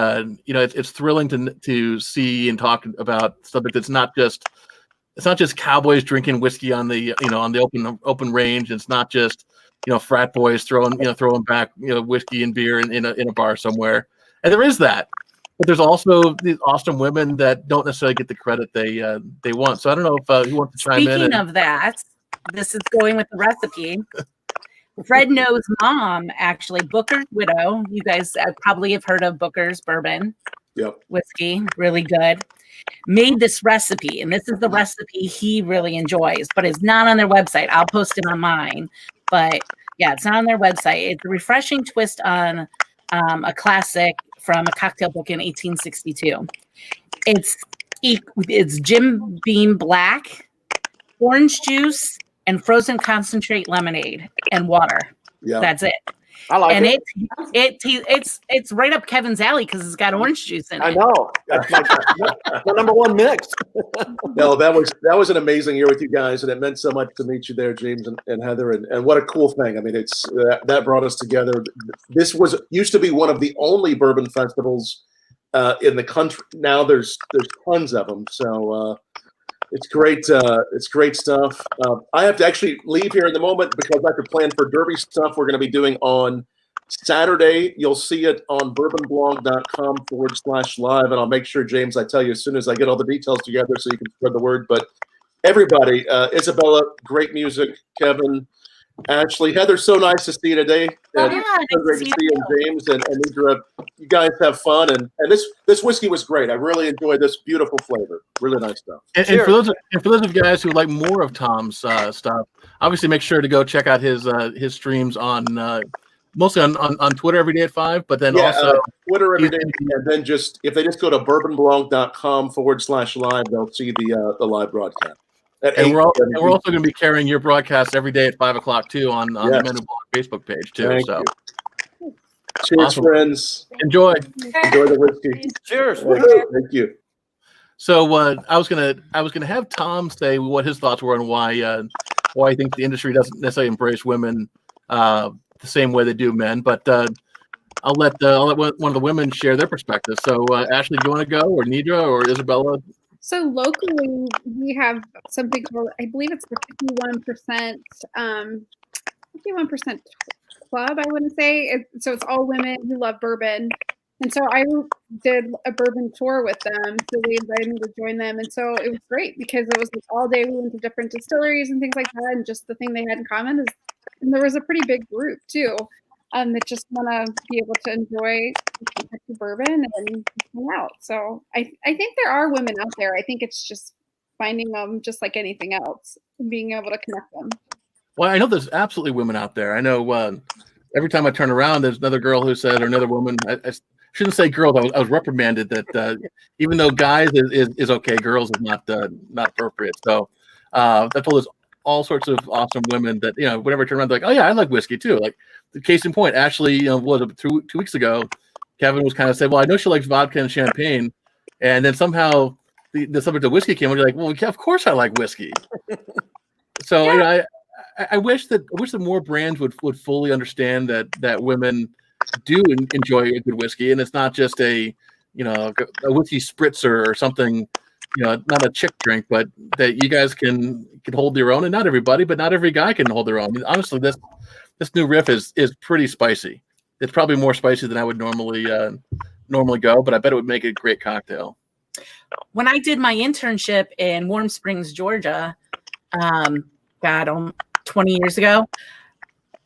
it's thrilling to see and talk about stuff that's not just. It's not just cowboys drinking whiskey on the open range. It's not just frat boys throwing back whiskey and beer in a bar somewhere. And there is that, but there's also these awesome women that don't necessarily get the credit they want. So I don't know if you want to chime in. Speaking of that, this is going with the recipe. Fred Noah's mom, actually, Booker's widow. You guys probably have heard of Booker's bourbon. Yep. Whiskey, really good. Made this recipe, and this is the recipe he really enjoys, but it's not on their website. I'll post it on mine, but yeah, it's not on their website. It's a refreshing twist on a classic from a cocktail book in 1862. It's Jim Beam Black, orange juice, and frozen concentrate lemonade and water. Yeah, that's it. I like and it. It's right up Kevin's alley because it's got orange juice in it. I know. That's my number one mix. No, that was an amazing year with you guys, and it meant so much to meet you there, James and Heather. And what a cool thing! I mean, it's that brought us together. This used to be one of the only bourbon festivals in the country. Now there's tons of them. So it's great. It's great stuff. I have to actually leave here in the moment because I have to plan for Derby stuff we're going to be doing on Saturday. You'll see it on bourbonblog.com/live. And I'll make sure, James, I tell you as soon as I get all the details together so you can spread the word. But everybody, Isabella, great music. Kevin, Ashely, Heather, so nice to see you today. Oh, And yeah, so great to see you, and James and Nedra. You guys have fun, and this whiskey was great. I really enjoyed this beautiful flavor. Really nice stuff. And for those of you guys who like more of Tom's stuff, obviously make sure to go check out his streams on mostly on Twitter every day at 5, but then also Twitter every day, and then if they just go to bourbonblog.com/live, they'll see the live broadcast. And we're also going to be carrying your broadcast every day at 5 o'clock too on the MenWhoBlog Facebook page too. Thank you. Cheers, awesome. friends. Enjoy the whiskey. Cheers. Thank you. So I was gonna have Tom say what his thoughts were on why he thinks the industry doesn't necessarily embrace women the same way they do men, but I'll let one of the women share their perspective. So Ashely, do you want to go, or Nedra, or Isabella? So locally, we have something called, I believe it's the 51% club, I wouldn't say. So it's all women who love bourbon. And so I did a bourbon tour with them. So they invited me to join them. And so it was great because it was like all day we went to different distilleries and things like that. And just the thing they had in common is, and there was a pretty big group too, that just want to be able to enjoy bourbon and hang out. So I think there are women out there. I think it's just finding them, just like anything else, and being able to connect them. Well, I know there's absolutely women out there. I know every time I turn around, there's another girl who said, or another woman. I shouldn't say girls. I was reprimanded that even though guys is okay, girls is not appropriate. So that told us all sorts of awesome women that, whenever I turn around, they're like, oh yeah, I like whiskey too. Like the case in point, Ashely, was 2 weeks ago, Kevin was kind of saying, well, I know she likes vodka and champagne. And then somehow the subject of whiskey came and you're like, well, of course I like whiskey. So, I wish that more brands would fully understand that women do enjoy a good whiskey. And it's not just a whiskey spritzer or something, not a chick drink, but that you guys can hold your own, and not everybody, but not every guy can hold their own. I mean, honestly, this new riff is pretty spicy. It's probably more spicy than I would normally go, but I bet it would make a great cocktail. When I did my internship in Warm Springs, Georgia, 20 years ago,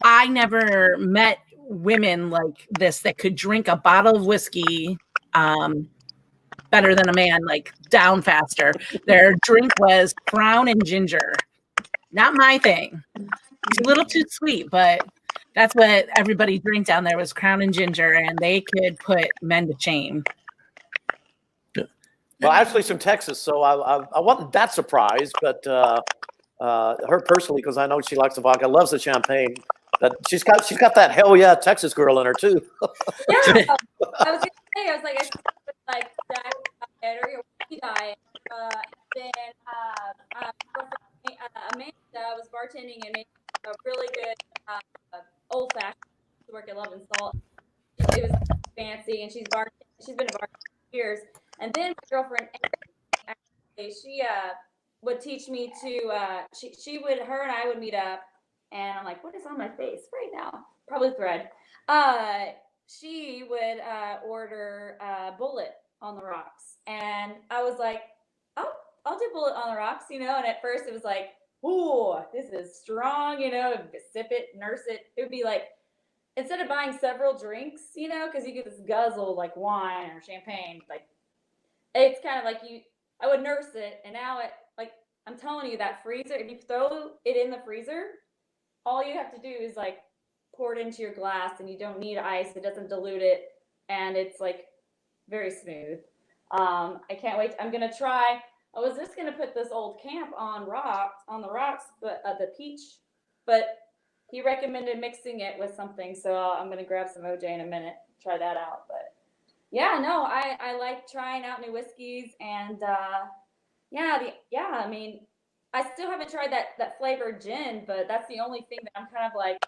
I never met women like this that could drink a bottle of whiskey better than a man, like down faster. Their drink was Crown and ginger. Not my thing. It's a little too sweet, but that's what everybody drank down there was Crown and Ginger, and they could put men to shame. Well, Ashely's from Texas, so I wasn't that surprised, but her personally, because I know she likes the vodka, loves the champagne. But she's got that hell yeah Texas girl in her too. Yeah, I was gonna say, I was like, I should put like that diet or your whiskey diet. And then Amanda was bartending and made a really good old fashioned. To work at Love and Salt. It was fancy, and she's been a bartender for years. And then my girlfriend, actually, she would teach me to. Her and I would meet up. And I'm like, what is on my face right now? Probably thread. She would order Bullet on the rocks. And I was like, oh, I'll do Bullet on the rocks, And at first it was like, ooh, this is strong, sip it, nurse it. It would be like, instead of buying several drinks, because you get this guzzle like wine or champagne, like it's kind of like I would nurse it. And now I'm telling you that freezer, if you throw it in the freezer, all you have to do is like pour it into your glass, and you don't need ice. It doesn't dilute it, and it's like very smooth. I can't wait. I'm gonna try. I was just gonna put this old camp on the rocks, but the peach. But he recommended mixing it with something, so I'm gonna grab some OJ in a minute. Try that out. But yeah, no, I like trying out new whiskeys, and I mean, I still haven't tried that flavored gin, but that's the only thing that I'm kind of like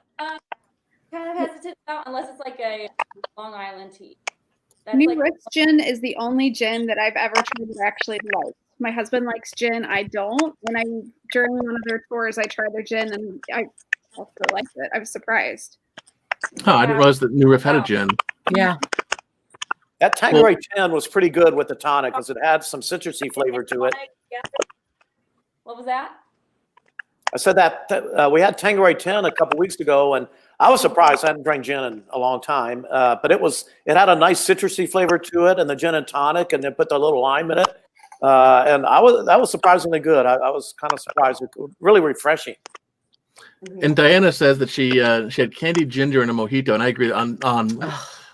kind of hesitant about, unless it's like a Long Island tea. New Riff's gin is the only gin that I've ever tried that I actually like. My husband likes gin, I don't. And during one of their tours, I tried their gin, and I also liked it. I was surprised. Oh, I didn't realize that New Riff had a gin. Yeah. That Tanqueray gin was pretty good with the tonic because it had some citrusy flavor to it. What was that? I said that we had Tanqueray 10 a couple weeks ago, and I was surprised. I hadn't drank gin in a long time, but it had a nice citrusy flavor to it, and the gin and tonic, and then put the little lime in it, and that was surprisingly good. I was kind of surprised. It was really refreshing. And Diana says that she had candied ginger in a mojito, and I agree on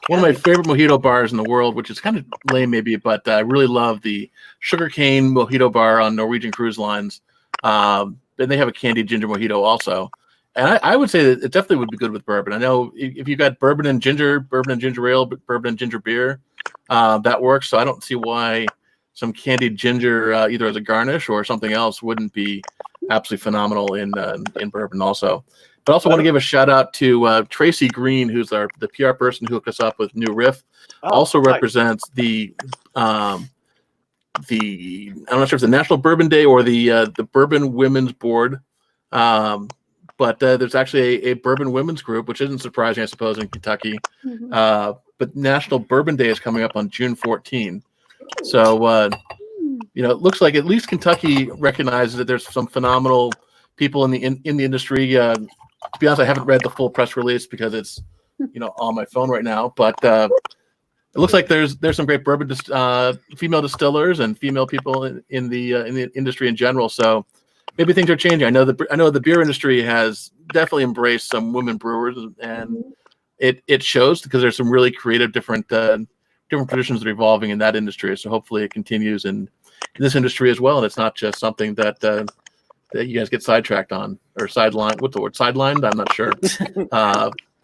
one of my favorite mojito bars in the world, which is kind of lame maybe, but I really love the sugarcane mojito bar on Norwegian Cruise Lines. And they have a candied ginger mojito also. And I would say that it definitely would be good with bourbon. I know if you got bourbon and ginger ale, bourbon and ginger beer, that works. So I don't see why some candied ginger, either as a garnish or something else, wouldn't be absolutely phenomenal in bourbon also. But I also want to give a shout out to Tracy Green, who's the PR person who hooked us up with New Riff. Also represents I'm not sure if it's the National Bourbon Day or the Bourbon Women's Board. But there's actually a bourbon women's group, which isn't surprising, I suppose, in Kentucky. Mm-hmm. But National Bourbon Day is coming up on June 14. So, it looks like at least Kentucky recognizes that there's some phenomenal people in the industry. To be honest, I haven't read the full press release because it's, on my phone right now. But it looks like there's some great bourbon female distillers and female people in the industry in general. So maybe things are changing. I know the beer industry has definitely embraced some women brewers, and it shows because there's some really creative different traditions that are evolving in that industry. So hopefully it continues in this industry as well, and it's not just something that you guys get sidetracked on or sidelined. What's the word? Sidelined? I'm not sure.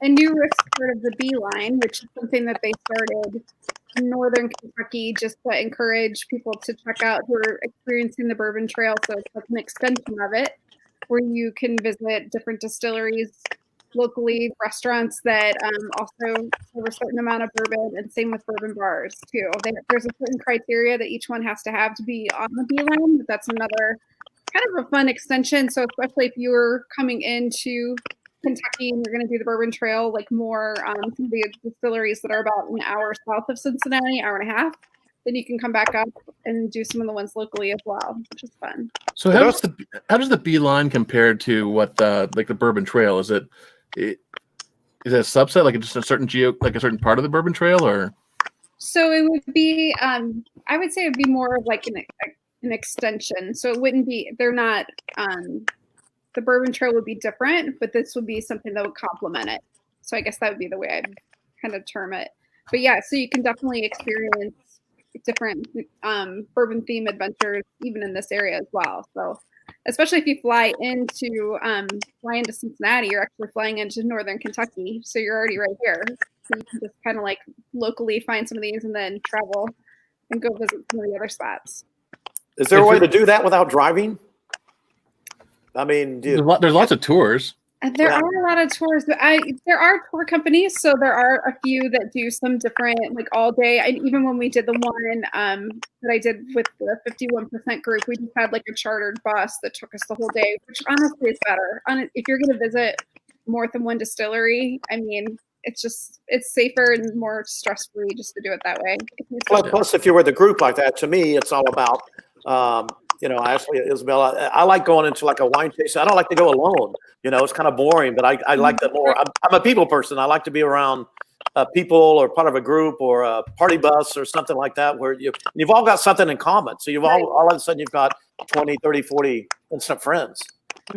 And New Riff's part of the B line, which is something that they started in Northern Kentucky just to encourage people to check out who are experiencing the Bourbon Trail. So it's like an extension of it where you can visit different distilleries locally, restaurants that also serve a certain amount of bourbon, and same with bourbon bars too. There's a certain criteria that each one has to be on the B line, but that's another kind of a fun extension. So especially if you're coming into Kentucky and you're going to do the Bourbon Trail, like more some of the distilleries that are about an hour south of Cincinnati, hour and a half, then you can come back up and do some of the ones locally as well, which is fun. So how does the B line compare to what like the Bourbon Trail? Is it a subset, like just a certain like a certain part of the Bourbon Trail, or? So it would be, I would say it'd be more of like an extension. So it wouldn't be, they're not the bourbon trail would be different, but this would be something that would complement it. So I guess that would be the way I'd kind of term it. But yeah, so you can definitely experience different bourbon theme adventures even in this area as well. So especially if you fly into Cincinnati, you're actually flying into northern Kentucky, so you're already right here. So you can just kind of like locally find some of these and then travel and go visit some of the other spots. Is there a way to do that without driving? I mean, there's lots of tours. There are a lot of tours. There are tour companies, so there are a few that do some different, like all day. And even when we did the one that I did with the 51% group, we just had like a chartered bus that took us the whole day, which honestly is better. If you're going to visit more than one distillery, I mean, it's safer and more stress-free just to do it that way. Plus, if you're with a group like that, to me, it's all about, Ashely, Isabella, I like going into like a wine tasting. I don't like to go alone. It's kind of boring, but I like that more. I'm a people person. I like to be around people or part of a group or a party bus or something like that where you've all got something in common. So you've all of a sudden you've got 20, 30, 40 instant friends.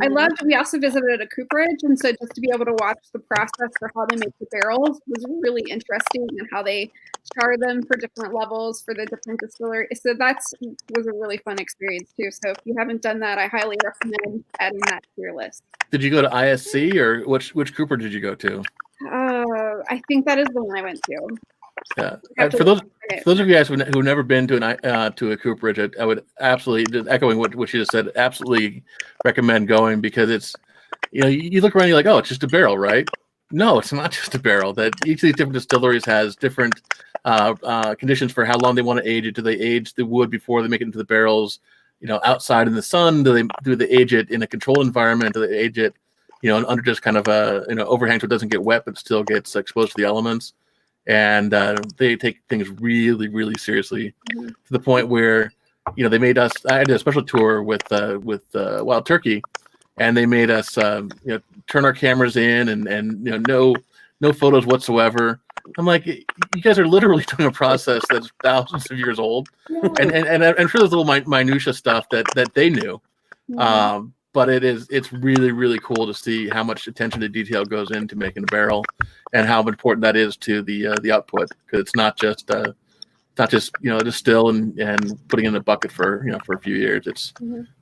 I loved, we also visited a cooperage, and so just to be able to watch the process for how they make the barrels was really interesting, and how they char them for different levels for the different distilleries. So was a really fun experience too. So if you haven't done that, I highly recommend adding that to your list. Did you go to ISC, or which cooper did you go to? I think that is the one I went to. Yeah. For those of you guys who've never been to a cooperage, I would absolutely, just echoing what she just said, absolutely recommend going, because it's, you look around, you're like, oh, it's just a barrel, right? No, it's not just a barrel. That each of these different distilleries has different conditions for how long they want to age it. Do they age the wood before they make it into the barrels? Outside in the sun? Do they age it in a controlled environment? Do they age it, under just kind of a overhang so it doesn't get wet but still gets exposed to the elements? And they take things really, really seriously, to the point where, they made us. I did a special tour with Wild Turkey, and they made us, turn our cameras in and no photos whatsoever. I'm like, you guys are literally doing a process that's thousands of years old, and I'm sure there's little minutia stuff that they knew, but it's really, really cool to see how much attention to detail goes into making a barrel, and how important that is to the output, because it's not just distill and putting it in a bucket for a few years. It's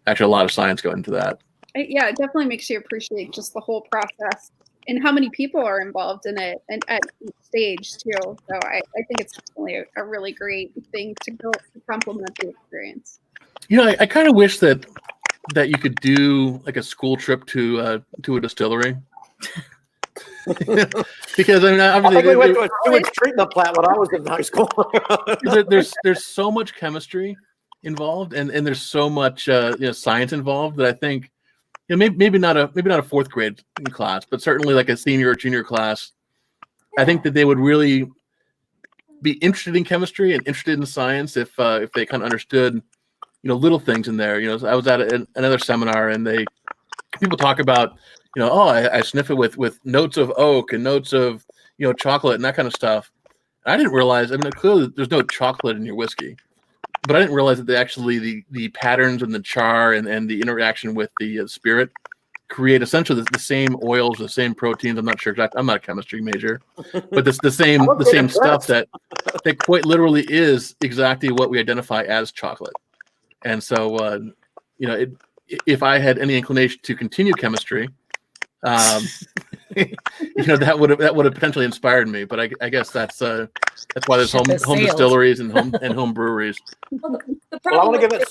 actually a lot of science going into that. Yeah, it definitely makes you appreciate just the whole process and how many people are involved in it, and at each stage too. So I think it's definitely a really great thing to go to complement the experience. I kind of wish that you could do like a school trip to a distillery. Because obviously we went to a sewage treatment plant when I was in high school. there's so much chemistry involved, and there's so much science involved, that I think maybe not a fourth grade class, but certainly like a senior or junior class, I think that they would really be interested in chemistry and interested in science if they kind of understood little things in there. I was at another seminar, and people talk about I sniff it with notes of oak and notes of chocolate and that kind of stuff. And I didn't realize, clearly there's no chocolate in your whiskey, but I didn't realize that the patterns and the char and the interaction with the spirit create essentially the same oils, the same proteins. I'm not sure exactly. I'm not a chemistry major, but the same stuff that quite literally is exactly what we identify as chocolate. And so, if I had any inclination to continue chemistry, that would have potentially inspired me. But I guess that's why there's home distilleries and home breweries. Well, the Well, I want problem to give it.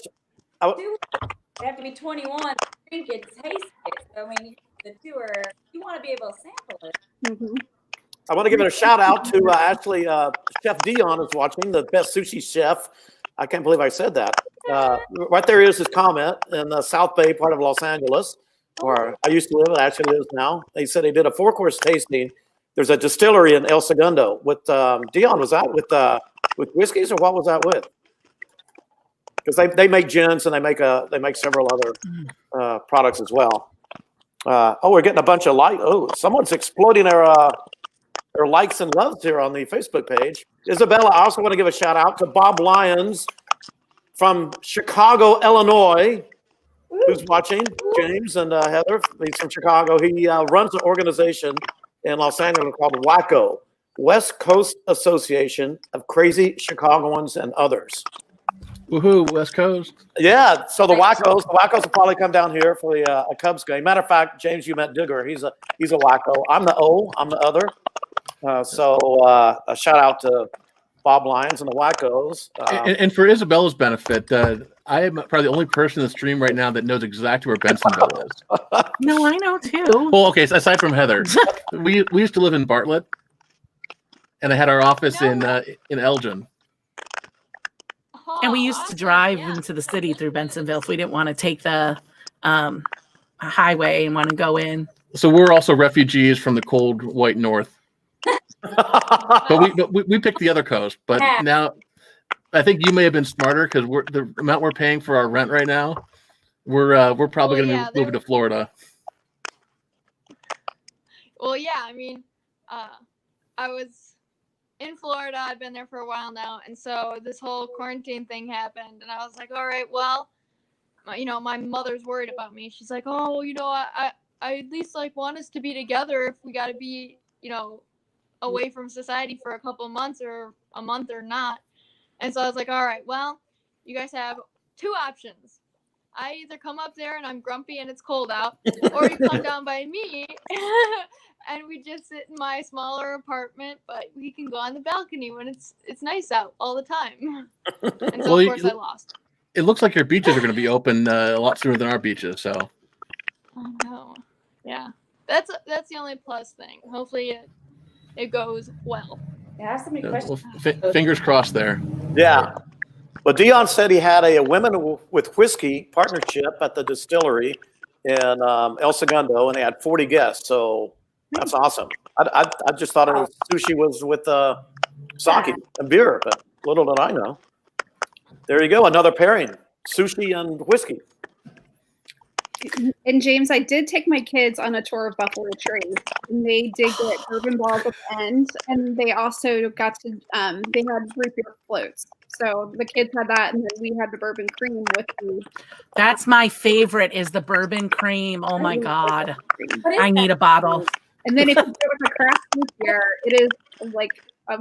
they have to be 21 to drink it, taste it. So the tour, you want to be able to sample it. I want to give it a shout out to Ashely. Chef Dion is watching, the best sushi chef. I can't believe I said that. Right there is his comment in the South Bay part of Los Angeles, where I used to live. I actually live now. He said he did a 4-course tasting. There's a distillery in El Segundo with Dion. Was that with whiskeys, or what was that with? Because they make gins, and they make several other products as well. We're getting a bunch of likes. Oh, someone's exploding their likes and loves here on the Facebook page. Isabella, I also want to give a shout out to Bob Lyons from Chicago, Illinois. who's watching, James and Heather. He's from Chicago. He runs an organization in Los Angeles called WACO, West Coast Association of Crazy Chicagoans and Others. Woohoo, West Coast. Yeah, so the Wackos will probably come down here for a Cubs game. Matter of fact, James, you met Digger. He's a Wacko. I'm the other. So a shout out to Bob Lyons and the Wackos. And for Isabella's benefit, I am probably the only person in the stream right now that knows exactly where Bensonville is. No, I know too. Well, okay, so aside from Heather, we used to live in Bartlett, and I had our office in Elgin. And we used to drive into the city through Bensonville if we didn't want to take the highway and want to go in. So we're also refugees from the cold white north. but we picked the other coast. But now I think you may have been smarter because the amount we're paying for our rent right now. We're probably going to be moving to Florida. Well, yeah, I mean, I was in Florida. I've been there for a while now, and so this whole quarantine thing happened, and I was like, all right, well, my mother's worried about me. She's like, oh, I at least want us to be together if we got to be, away from society for a couple months or a month or not. And so I was like, all right, well, you guys have two options. I either come up there and I'm grumpy and it's cold out, or you come down by me and we just sit in my smaller apartment, but we can go on the balcony when it's nice out all the time. And so of course I lost. It looks like your beaches are going to be open a lot sooner than our beaches. So. Oh no. Yeah. That's the only plus thing. Hopefully it goes well. Yeah, I have so many questions. Well, fingers crossed there. Yeah. Well, Dion said he had a Women with Whiskey partnership at the distillery in El Segundo, and they had 40 guests. So that's awesome. I just thought it was sushi was with sake and beer, but little did I know. There you go, another pairing, sushi and whiskey. And James, I did take my kids on a tour of Buffalo Trace, and they did get Bourbon Blog at the end, and they also got to they had root beer floats. So the kids had that, and then we had the bourbon cream with the. That's my favorite is the bourbon cream. Oh my God. I need a bottle. And then if you go with a craft root beer, it is like a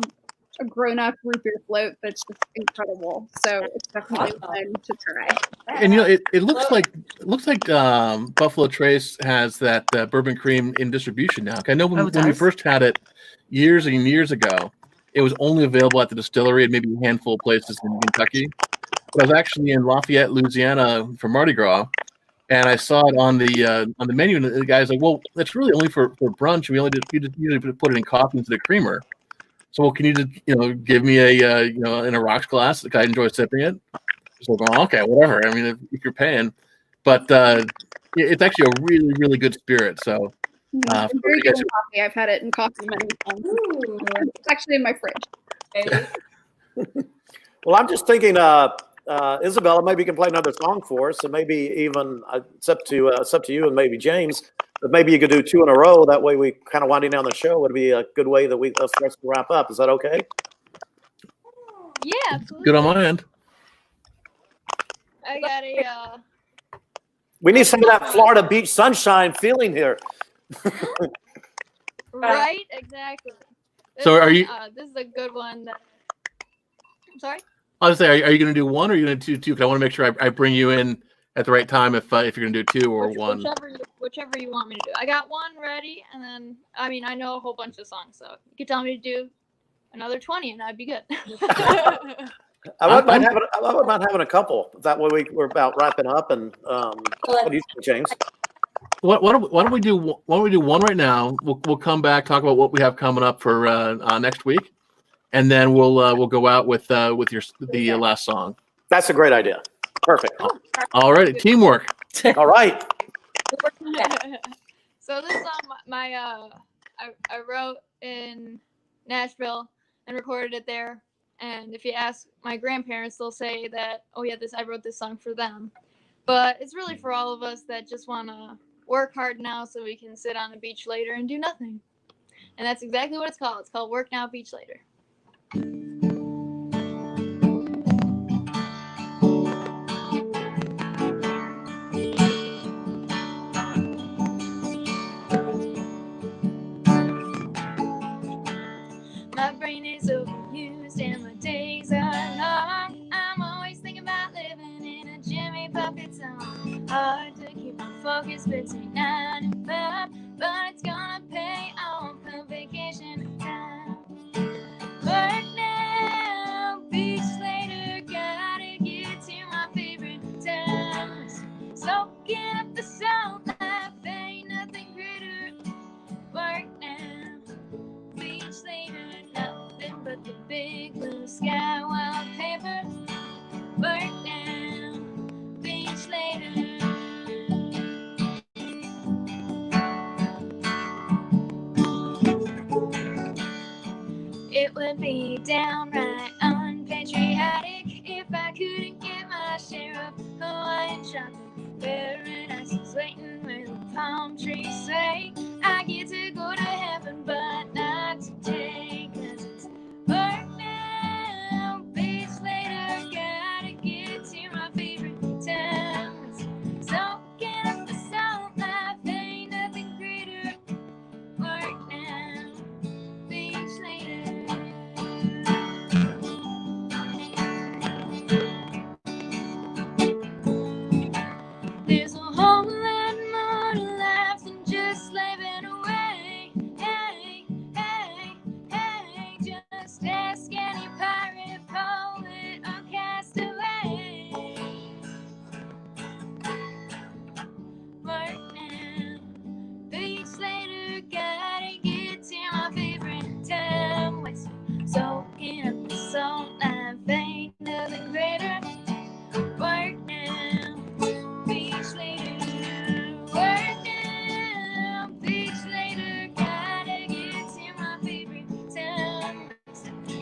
grown-up root beer float that's just incredible. So it's definitely fun to try. And it looks like Buffalo Trace has that bourbon cream in distribution now. I know when we first had it years and years ago, it was only available at the distillery and maybe a handful of places in Kentucky. But I was actually in Lafayette, Louisiana for Mardi Gras, and I saw it on the menu, and the guy's like, "Well, it's really only for brunch. We only usually put it in coffee into the creamer. So, well, can you just give me a in a rocks glass? Like I enjoy sipping it." Just like, "Oh, okay, whatever. I mean, if you're paying, but it's actually a really, really good spirit. So, very good in coffee. I've had it in coffee many times. It's actually in my fridge. Well, I'm just thinking, Isabella, maybe you can play another song for us, and maybe even it's up to you and maybe James. But maybe you could do two in a row. That way, we kind of winding down the show would be a good way that us to wrap up. Is that okay? Yeah, absolutely. Good on my end. I got a. We need some of that Florida beach sunshine feeling here. Right, exactly. So are you? This is a good one. I'm sorry. I was gonna say, are you going to do one or are you going to do two? Because I want to make sure I bring you in at the right time if you're going to do two or one. Whichever you want me to do. I got one ready, and then I know a whole bunch of songs, so you could tell me to do another 20, and I'd be good. I wouldn't mind having a couple. That way we're about wrapping up. And what do you think, James? Why don't we do one right now? We'll come back, talk about what we have coming up for next week, and then we'll go out with the last song. That's a great idea. Perfect. All right, teamwork. All right. So this song, I wrote in Nashville and recorded it there. And if you ask my grandparents, they'll say that, oh yeah, I wrote this song for them. But it's really for all of us that just want to work hard now so we can sit on a beach later and do nothing. And that's exactly what it's called. It's called Work Now, Beach Later. is between 9 and 5, but it's gonna pay off the vacation time. Work now, beach later, gotta get to my favorite towns. Soaking up the salt life, ain't nothing greater. Work now, beach later, nothing but the big blue sky wallpaper. Work now, beach later. It would be downright unpatriotic if I couldn't get my share of Hawaiian chocolate. Paradise is waiting where the palm trees sway. I get to go to heaven, but not today, 'cause it's work now, beach later, gotta get to my favorite towns. Soaking up the salt life, ain't nothing greater. Work now, beach later. There's a whole lot more to life than just slaving away. Hey, hey, hey, just ask any pirate, poet, or castaway. Work now, beach later, gotta get to my favorite town. West, soaking up the salt life, ain't nothing greater. Work now, beach later. Work now, beach later, gotta get to my favorite town.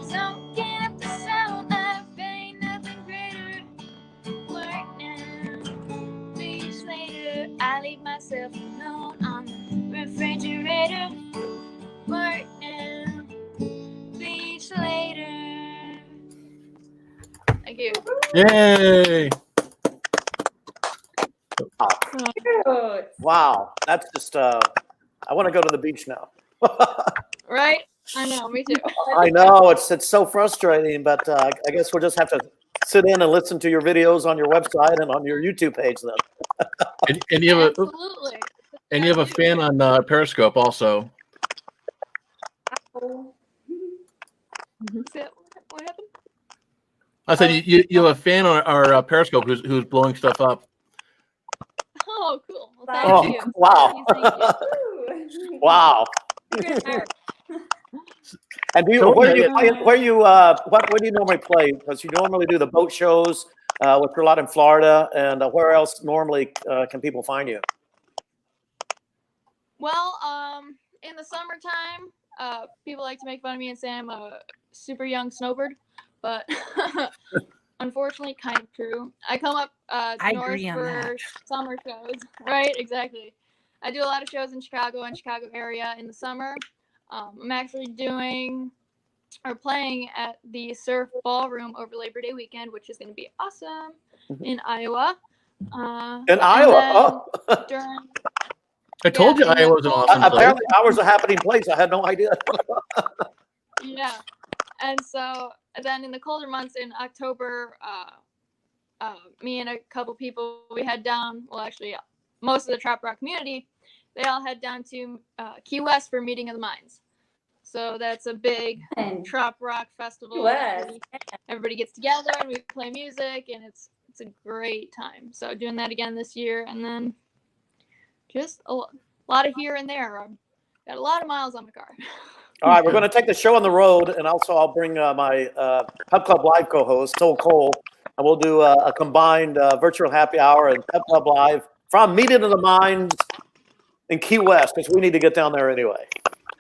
Soaking up the salt life, ain't nothing greater. Work now, beach later. I leave myself alone on the refrigerator. Work now, beach later. Thank you. Yay! Cute. Wow, that's just I want to go to the beach now. Right? I know, me too. I know it's so frustrating, but I guess we'll just have to sit in and listen to your videos on your website and on your YouTube page then. And you have a Absolutely. and you have a fan on Periscope also. Oh. What happened? I said you have a fan on our Periscope who's blowing stuff up. Oh, cool. Well, Oh, thank you. wow. Thank you. Ooh. Wow. Good hire. And do you, So, where yeah, do you normally play? Because you normally do the boat shows, which are a lot in Florida, and where else normally can people find you? Well, in the summertime, people like to make fun of me and say I'm a super young snowbird, but unfortunately, kind of true. I come up I north agree on for that. summer shows. Right, exactly. I do a lot of shows in Chicago and Chicago area in the summer. I'm actually playing at the Surf Ballroom over Labor Day weekend, which is going to be awesome in Iowa. In Iowa? Oh. During I told you in the Iowa's an cold- awesome place. Apparently, ours a happening place. I had no idea. Yeah, and so then in the colder months in October, me and a couple people we head down. Well, actually, most of the Trop Rock community, they all head down to Key West for Meeting of the Minds. So that's a big And Trop Rock festival. Key West. Everybody gets together and we play music, and it's a great time. So doing that again this year, and then just a lot of here and there. I've got a lot of miles on my car. All right, we're going to take the show on the road, and also I'll bring my Pub Club Live co-host, Toll Cole, and we'll do a combined virtual happy hour and Pub Club Live from Meeting of the Minds in Key West, because we need to get down there anyway.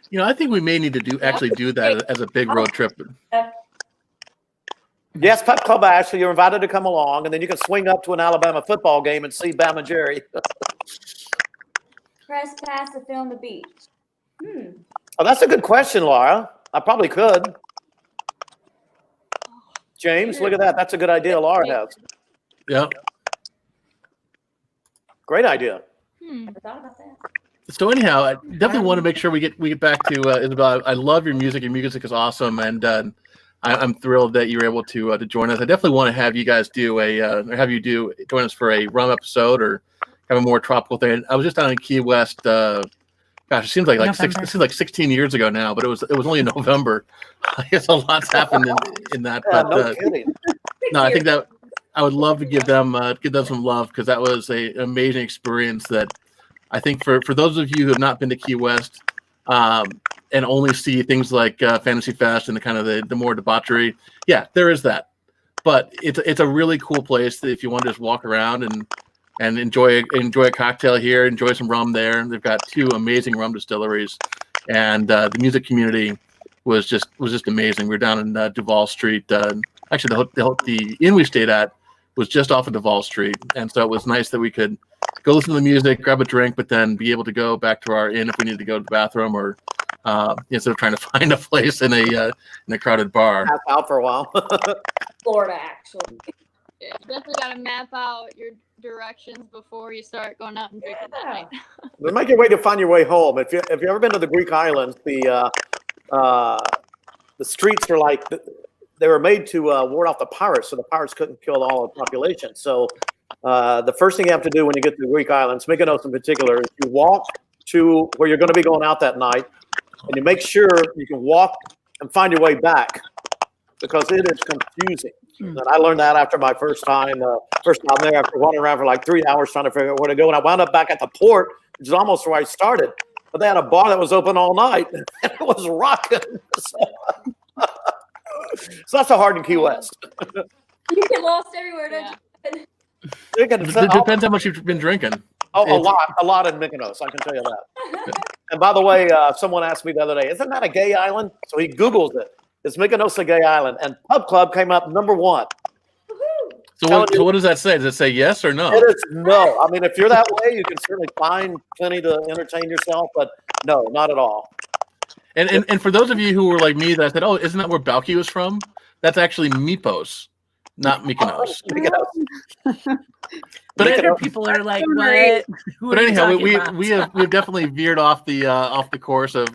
You know, I think we may need to do that as a big road trip. Yes, Pub Club Ashely, you're invited to come along, and then you can swing up to an Alabama football game and see Bama Jerry. press pass to film the beach. Oh, that's a good question, Laura. I probably could. James, look at that. That's a good idea Laura has. Yeah. Great idea. Never thought about that. So anyhow, I definitely want to make sure we get back to Isabella. I love your music. Your music is awesome, and I'm thrilled that you're able to join us. I definitely want to have you guys join us for a rum episode or have a more tropical thing. I was just down in Key West. Gosh, it seems like November. it seems like 16 years ago now, but it was only in November. I guess a lot's happened in that. Yeah, But no kidding. no, I think that I would love to give them some love, because that was an amazing experience that I think for those of you who have not been to Key West and only see things like Fantasy Fest and the kind of the more debauchery, yeah, there is that. But it's a really cool place that if you want to just walk around and enjoy a cocktail here, enjoy some rum there. They've got 2 amazing rum distilleries, and the music community was just amazing. We were down in Duval Street. Actually, the inn we stayed at was just off of Duval Street, and so it was nice that we could go listen to the music, grab a drink, but then be able to go back to our inn if we needed to go to the bathroom, or instead of trying to find a place in a crowded bar. Pass out for a while. Florida, actually. Yeah, you definitely got to map out your directions before you start going out and drinking that night. But make your way to find your way home. If you ever been to the Greek islands, the streets are like they were made to ward off the pirates, so the pirates couldn't kill all the population. So the first thing you have to do when you get to the Greek islands, Mykonos in particular, is you walk to where you're going to be going out that night, and you make sure you can walk and find your way back, because it is confusing. And I learned that after my first time there, after wandering around for like 3 hours trying to figure out where to go. And I wound up back at the port, which is almost where I started. But they had a bar that was open all night, and it was rocking. So that's a hard in Key West. You get lost everywhere, don't you? It depends how much you've been drinking. Oh, a lot in Mykonos, I can tell you that. And by the way, someone asked me the other day, isn't that a gay island? So he Googles it. Is Mykonos a gay island? And Pub Club came up number 1. So what does that say? Does it say yes or no? It is no. I mean, if you're that way, you can certainly find plenty to entertain yourself, but no, not at all. And for those of you who were like me that said, oh, isn't that where Balki was from? That's actually Mypos, not Mykonos. But other people are like, what? Who But are you anyhow, talking about? we've definitely veered off the course of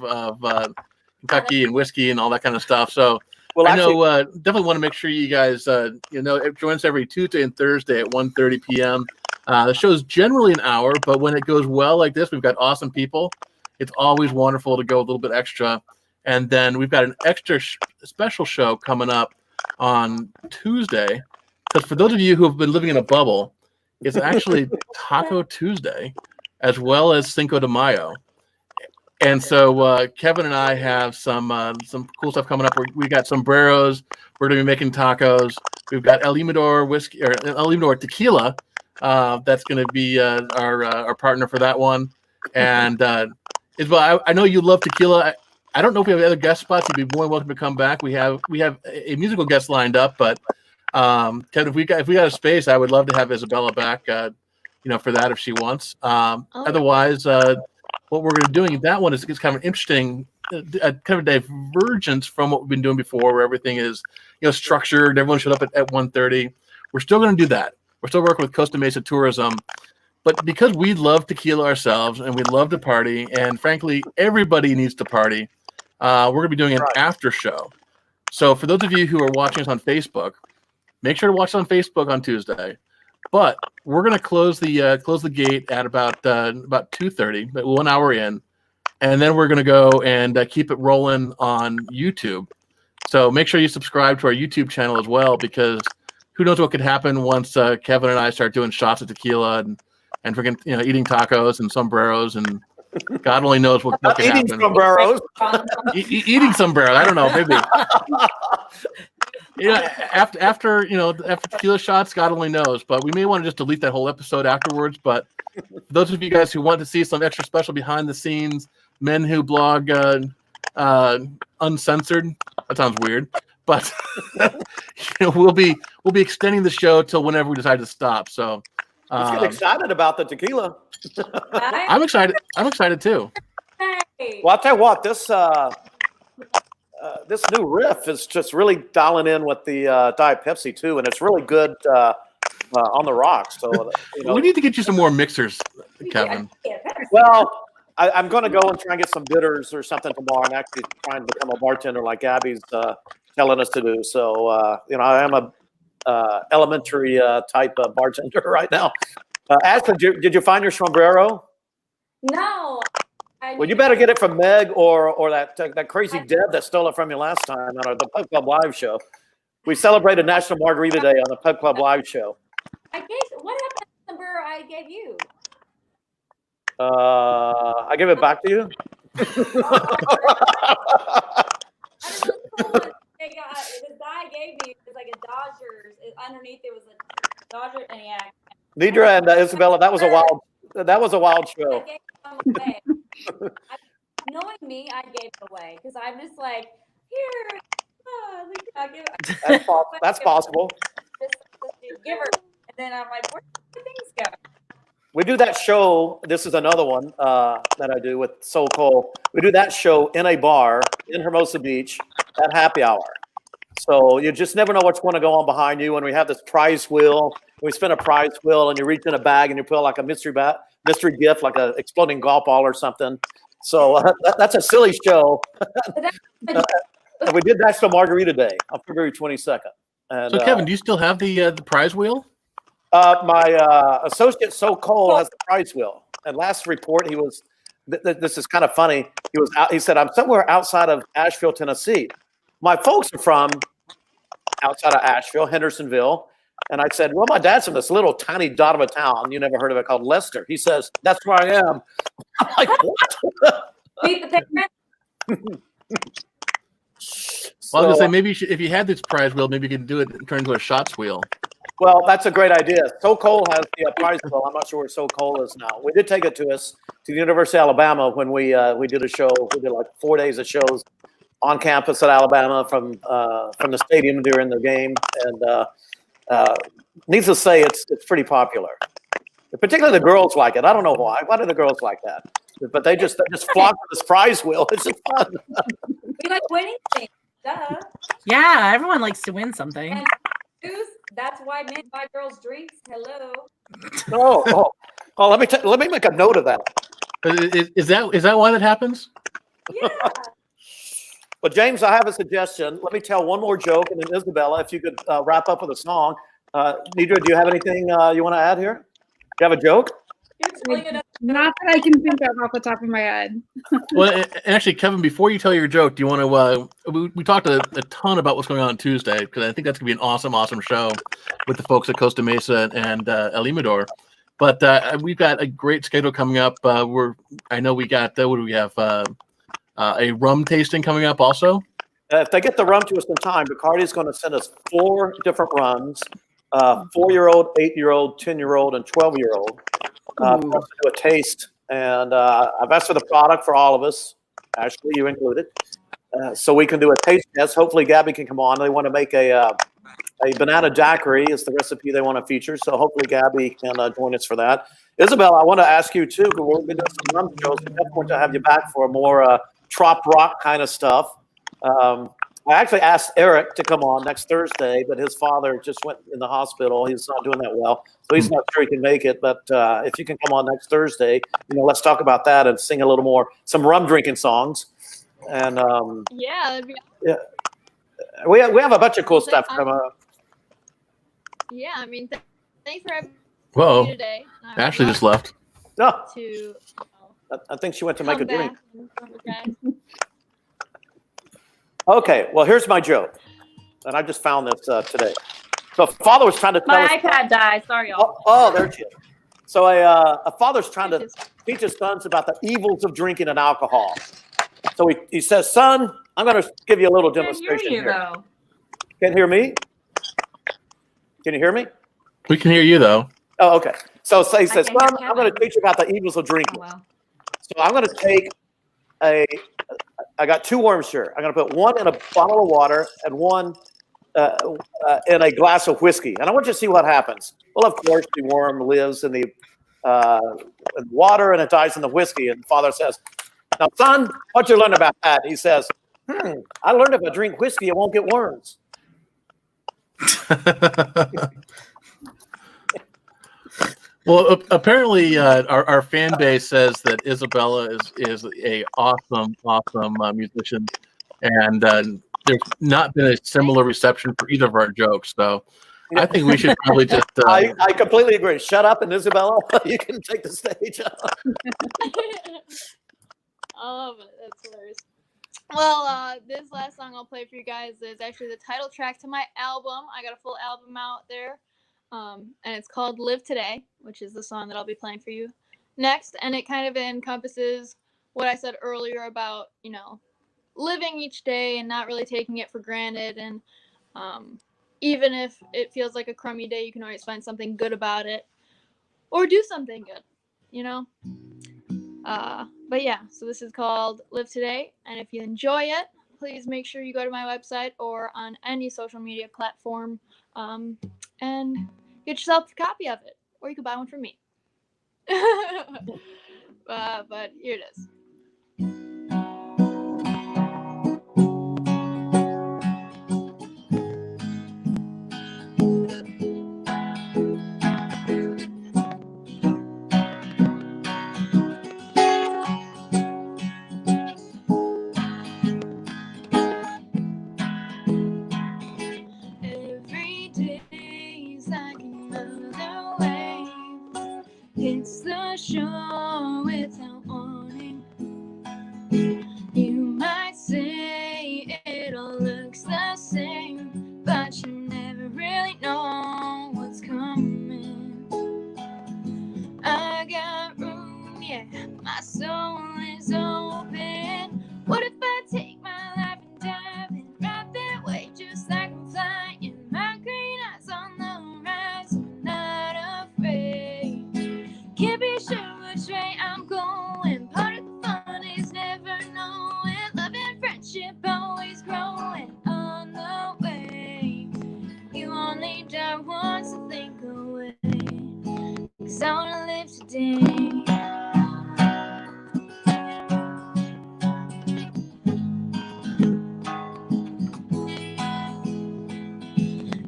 Kentucky and whiskey and all that kind of stuff. So Well, I know definitely want to make sure you guys join us every Tuesday and Thursday at 1:30 p.m. The show's generally an hour, but when it goes well like this, we've got awesome people. It's always wonderful to go a little bit extra. And then we've got an extra special show coming up on Tuesday. Because for those of you who have been living in a bubble, it's actually Taco Tuesday as well as Cinco de Mayo. And so Kevin and I have some cool stuff coming up. We got sombreros. We're going to be making tacos. We've got El Limador whiskey or El Limador tequila. That's going to be our partner for that one. And Isabel, I know you love tequila. I don't know if we have other guest spots. You'd be more than welcome to come back. We have a musical guest lined up, but Kevin, if we got a space, I would love to have Isabella back. For that if she wants. Otherwise, what we're going to be doing that one is kind of an interesting, kind of a divergence from what we've been doing before, where everything is structured. Everyone showed up at 1:30. We're still going to do that. We're still working with Costa Mesa Tourism. But because we love tequila ourselves and we love to party, and frankly, everybody needs to party, we're going to be doing an after show. So for those of you who are watching us on Facebook, make sure to watch us on Facebook on Tuesday. But we're going to close the gate at about 2:30, but 1 hour in, and then we're going to go and keep it rolling on YouTube. So make sure you subscribe to our YouTube channel as well, because who knows what could happen once Kevin and I start doing shots of tequila and freaking eating tacos and sombreros, and God only knows what could happen. Eating sombreros. Eating sombreros. I don't know, maybe. After tequila shots, God only knows. But we may want to just delete that whole episode afterwards. But for those of you guys who want to see some extra special behind the scenes, MenWhoBlog uncensored. That sounds weird, but we'll be extending the show till whenever we decide to stop. So. Let's get excited about the tequila. I'm excited. I'm excited too. Hey. Well, I'll tell you what, this new riff is just really dialing in with the Diet Pepsi too, and it's really good on the rocks. So we need to get you some more mixers, Kevin. Well, I'm going to go and try and get some bitters or something tomorrow, and actually trying to become a bartender like Gabi's telling us to do. So I am a elementary type bartender right now. Ashely, did you find your sombrero? No. Well, you better get it from Meg or that crazy Deb that stole it from you last time on the Pub Club Live show. We celebrated National Margarita Day on the Pub Club Live show. What happened to the sombrero I gave you? I give it back to you. I don't know the guy gave me was like a Dodgers. Underneath it was a Dodger, and yeah. Nedra and Isabella, that was a wild show. I gave them away. Knowing me, I gave it away because I'm just like, here. I give it. That's possible. Just give her, and then I'm like, where do things go? We do that show. This is another one that I do with So Cole. We do that show in a bar in Hermosa Beach at happy hour. So you just never know what's going to go on behind you. When we have this prize wheel, we spin a prize wheel, and you reach in a bag and you pull like a mystery gift, like an exploding golf ball or something. So that's a silly show. And we did National Margarita Day on February 22nd. And, So Kevin, do you still have the prize wheel? My associate So Cole has the prize wheel. And last report, he was. This is kind of funny. He said, "I'm somewhere outside of Asheville, Tennessee. My folks are from outside of Asheville, Hendersonville." And I said, "Well, my dad's from this little tiny dot of a town you never heard of it called Leicester." He says, "That's where I am." I'm like, "What?" Meet the parents. Well, I was gonna say maybe if you had this prize wheel, maybe you could do it turn into a shots wheel. Well, that's a great idea. So Cole has the prize wheel. I'm not sure where So Cole is now. We did take it to the University of Alabama when we did a show. We did like 4 days of shows on campus at Alabama from the stadium during the game, and needless to say, it's pretty popular. Particularly the girls like it. I don't know why. Why do the girls like that? But they just flock to this prize wheel. It's just fun. We like winning things. Duh. Yeah, everyone likes to win something. And that's why men buy girls drinks. Hello. Oh, let me make a note of that. Is that why that happens? Yeah. But James, I have a suggestion. Let me tell one more joke, and then Isabella, if you could wrap up with a song. Nedra, do you have anything you want to add here? Do you have a joke? Not that I can think of off the top of my head. Well, and actually, Kevin, before you tell your joke, do you want to? We talked a ton about what's going on Tuesday because I think that's gonna be an awesome show with the folks at Costa Mesa and El Imador. But we've got a great schedule coming up. I know we got what do we have? A rum tasting coming up also. If they get the rum to us in time, Bacardi is going to send us 4 different runs: 4-year-old, 8-year-old, 10-year-old, and 12-year-old. For us to do a taste, and I've asked for the product for all of us, Ashely, you included, so we can do a taste test. Hopefully, Gabi can come on. They want to make a banana daiquiri is the recipe they want to feature. So hopefully, Gabi can join us for that. Isabel, I want to ask you too, because we're going to do some rum shows. We definitely want to have you back for more trop rock kind of stuff. I actually asked Eric to come on next Thursday, but his father just went in the hospital. He's not doing that well, so he's not sure he can make it. But if you can come on next Thursday, let's talk about that and sing a little more, some rum drinking songs. And yeah, we have a bunch of cool stuff coming up. Yeah, I mean, thanks for having Whoa, me today. Ashley just left. No, to I think she went to make a drink. Okay. Okay, well, here's my joke, and I just found this today. So, father was trying to tell My us. iPad died. Sorry, y'all. Oh, there she is. So, a father's trying to teach his sons about the evils of drinking and alcohol. So he says, "Son, I'm going to give you a little demonstration here." Though. Can't hear me? Can you hear me? We can hear you though. Oh, okay. So he says, can hear "Son, I'm going to teach you about the evils of drinking." Oh, wow. So I'm going to take I got 2 worms here. I'm going to put one in a bottle of water and one in a glass of whiskey. And I want you to see what happens. Well, of course, the worm lives in the water and it dies in the whiskey. And the father says, "Now, son, what'd you learn about that?" He says, "I learned if I drink whiskey, it won't get worms." Well, apparently, our fan base says that Isabella is a awesome musician, and there's not been a similar reception for either of our jokes. So I think we should probably just. I completely agree. Shut up, and Isabella, you can take the stage. I love it. That's hilarious. Well, this last song I'll play for you guys is actually the title track to my album. I got a full album out there, and it's called Live Today, which is the song that I'll be playing for you next. And it kind of encompasses what I said earlier about, living each day and not really taking it for granted. And even if it feels like a crummy day, you can always find something good about it or do something good, But yeah, so this is called Live Today. And if you enjoy it, please make sure you go to my website or on any social media platform and get yourself a copy of it. Or you can buy one from me. But here it is. Hits the shore without warning. You might say it all looks the same, but you never really know what's coming. I got room, yeah, my soul is open. What if I take my life and dive in right that way, just like I'm flying? My green eyes on the rise, I'm not afraid. Can't be sure which way I'm going. Part of the fun is never knowing. Love and friendship always growing on the way. You only die once to think away, 'cause I wanna live today.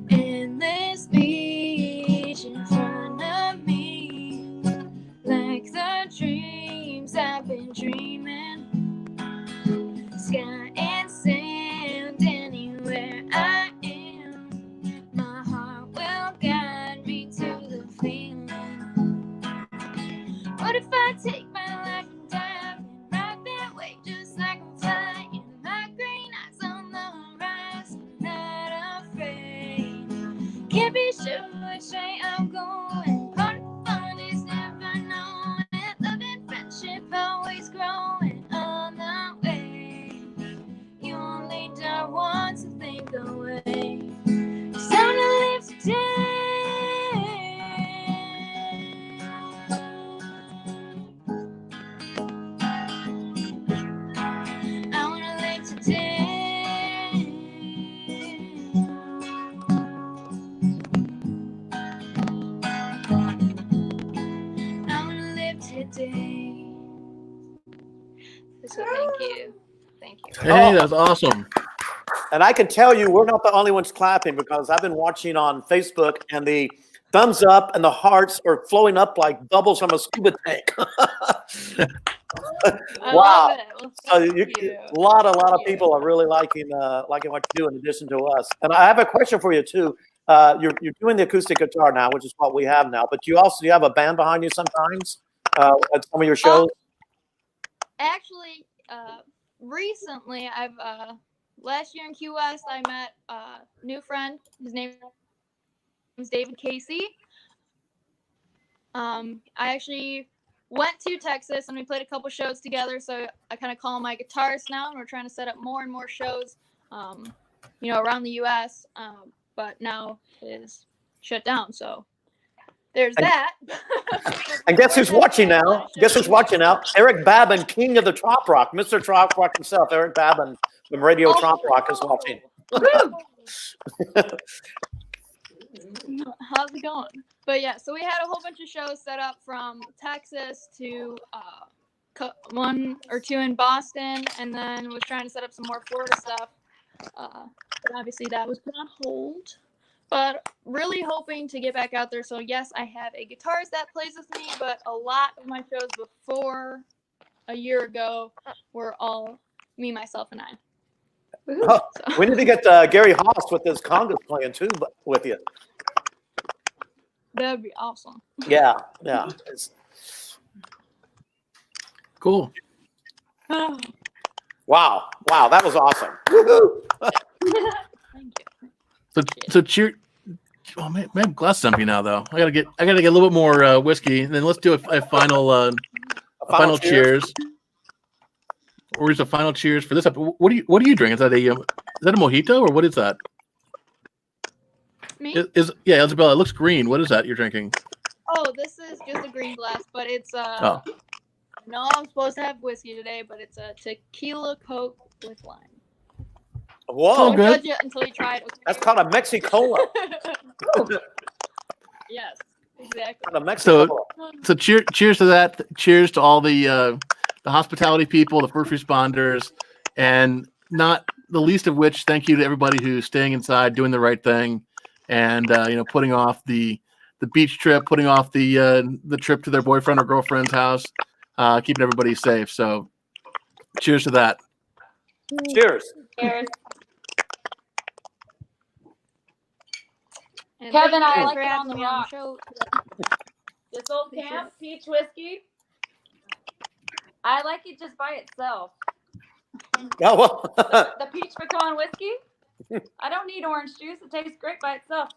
Endless beach in front of me, like the dreams I've been dreaming. Sky and sand, anywhere I am, my heart will guide me to the feeling. What if I take my life and dive in right that way, just like I'm flying? My green eyes on the rise, I'm not afraid. Can't be sure which way I'm going. Part of the fun is never knowing. Love and friendship always growing on the way. You only die once to think away. 'Cause I wanna live today. I wanna live today. I wanna live today. So thank you. Thank you. Hey, that's awesome. And I can tell you, we're not the only ones clapping, because I've been watching on Facebook, and the thumbs up and the hearts are flowing up like bubbles from a scuba tank. I Wow. love it. Well, So thank you, you. a lot of Thank you. people are really liking what you do in addition to us. And I have a question for you too. You're doing the acoustic guitar now, which is what we have now. But you have a band behind you sometimes at some of your shows. Actually, recently I've last year in Key West I met a new friend. His name is David Casey. I actually went to Texas and we played a couple shows together, so I kind of call him my guitarist now, and we're trying to set up more and more shows around the US, but now it is shut down, so there's that. And guess who's watching now? Eric Babin, king of the trop rock, Mr. Trop Rock himself. Eric Babin from Radio Trop Rock is watching. How's it going? But yeah, so we had a whole bunch of shows set up from Texas to 1 or 2 in Boston, and then was trying to set up some more Florida stuff. But obviously that was put on hold. But really hoping to get back out there. So yes, I have a guitarist that plays with me, but a lot of my shows before a year ago were all me, myself, and I. Oh, we need to get Gary Haas with his congas playing too, with you. That'd be awesome. Yeah, yeah. Cool. Wow, that was awesome. Woohoo! Thank you. So cheer. Oh man, man, glass empty now though. I gotta get a little bit more whiskey, and then let's do a final cheers. Or is a final cheers for this episode? What do you drink? Is that a mojito or what is that? Me? Yeah, Isabella. It looks green. What is that you're drinking? Oh, this is just a green glass, but it's Oh. No, I'm supposed to have whiskey today, but it's a tequila Coke with lime. Whoa, Don't good. judge it until you try it. Okay? that's called a Mexicola. Yes, exactly. A Mexicola. So cheers to that. Cheers to all the hospitality people, the first responders, and not the least of which, thank you to everybody who's staying inside, doing the right thing, and putting off the beach trip, putting off the trip to their boyfriend or girlfriend's house, keeping everybody safe. So, cheers to that. Cheers. Cheers. And Kevin, thank I you like for it on having the me on rock. the show. This old camp peach whiskey. I like it just by itself. Yeah, well, The peach pecan whiskey. I don't need orange juice. It tastes great by itself.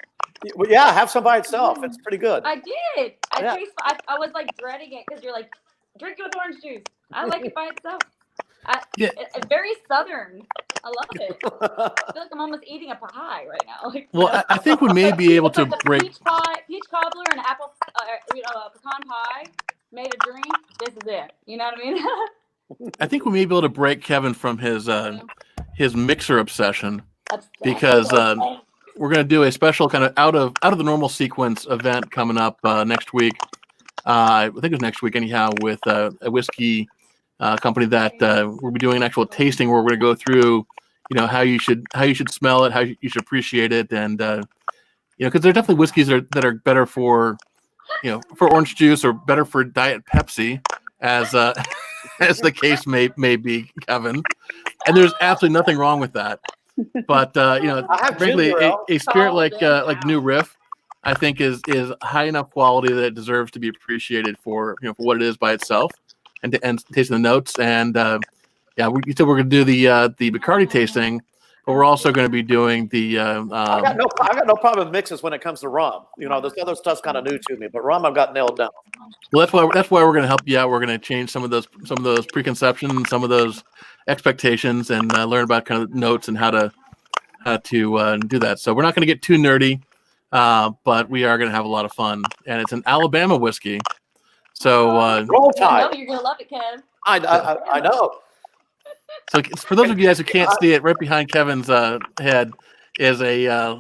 yeah, have some by itself. It's pretty good. I did. Yeah. I was like dreading it because you're like, drink it with orange juice. I like it by itself. Yeah. It's very southern. I love it. I feel like I'm almost eating a pie right now. Like, Well, I think we may be able it's to like the break. peach cobbler and apple, pecan pie made a drink. This is it. You know what I mean? I think we may be able to break Kevin from his mixer obsession, because we're going to do a special kind of out of the normal sequence event coming up next week. I think it's next week anyhow, with a whiskey company that we'll be doing an actual tasting where we're going to go through, how you should smell it, how you should appreciate it, and because there are definitely whiskeys that are better for orange juice or better for Diet Pepsi, as as the case may be, Kevin. And there's absolutely nothing wrong with that. But frankly, a spirit like New Riff, I think is high enough quality that it deserves to be appreciated for for what it is by itself, and tasting the notes. And we said we're going to do the Bacardi tasting, but we're also going to be doing the. I got no problem with mixes when it comes to rum. This other stuff's kind of new to me, but rum I've got nailed down. Well, that's why we're going to help you out. We're going to change some of those preconceptions, some of those expectations, and learn about kind of notes and how to do that. So we're not going to get too nerdy, but we are going to have a lot of fun. And it's an Alabama whiskey. So Roll I Tide. know you're gonna love it, Kev. I know. So for those of you guys who can't see it, right behind Kevin's head is a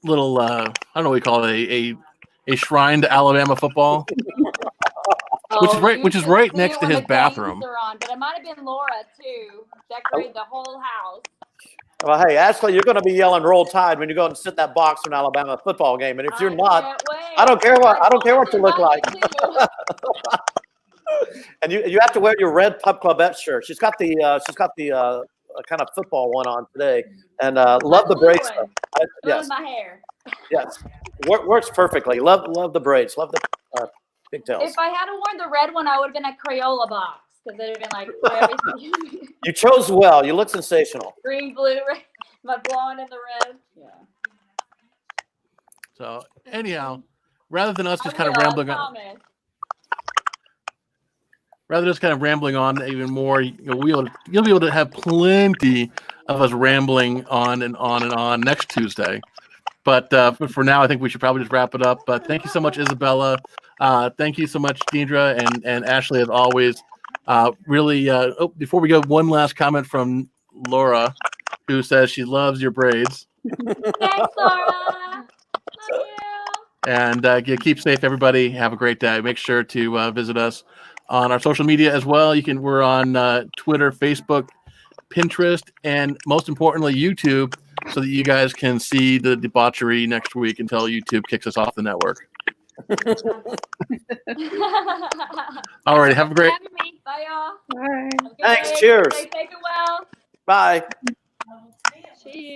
little I don't know what you call it, a shrine to Alabama football, which is right next to his bathroom. But it might have been Laura too. Decorated the whole house. Well, hey, Ashely, you're going to be yelling "Roll Tide" when you go and sit in that box for an Alabama football game, and if you're not, I don't care what you look like. And you have to wear your red Pub Clubette shirt. She's got the kind of football one on today, and love the braids. Yes, my hair. Yes, works perfectly. Love the braids. Love the pigtails. If I had worn the red one, I would have been a Crayola box because it would have been like everything. You chose well. You look sensational. Green, blue, red, my blonde and the red. Yeah. So anyhow, rather than us just kind of rambling on. Rather than just kind of rambling on even more, you'll be able to have plenty of us rambling on and on and on next Tuesday. But for now, I think we should probably just wrap it up. But thank you so much, Isabella. Thank you so much, Nedra and Ashely, as always. Really, before we go, one last comment from Laura, who says she loves your braids. Thanks, Laura. Love you. And keep safe, everybody. Have a great day. Make sure to visit us on our social media as well. We're on Twitter, Facebook, Pinterest, and most importantly, YouTube, so that you guys can see the debauchery next week until YouTube kicks us off the network. All right, have a great. Bye, y'all. Bye. Thanks. Cheers. Stay safe and well. Bye. See you.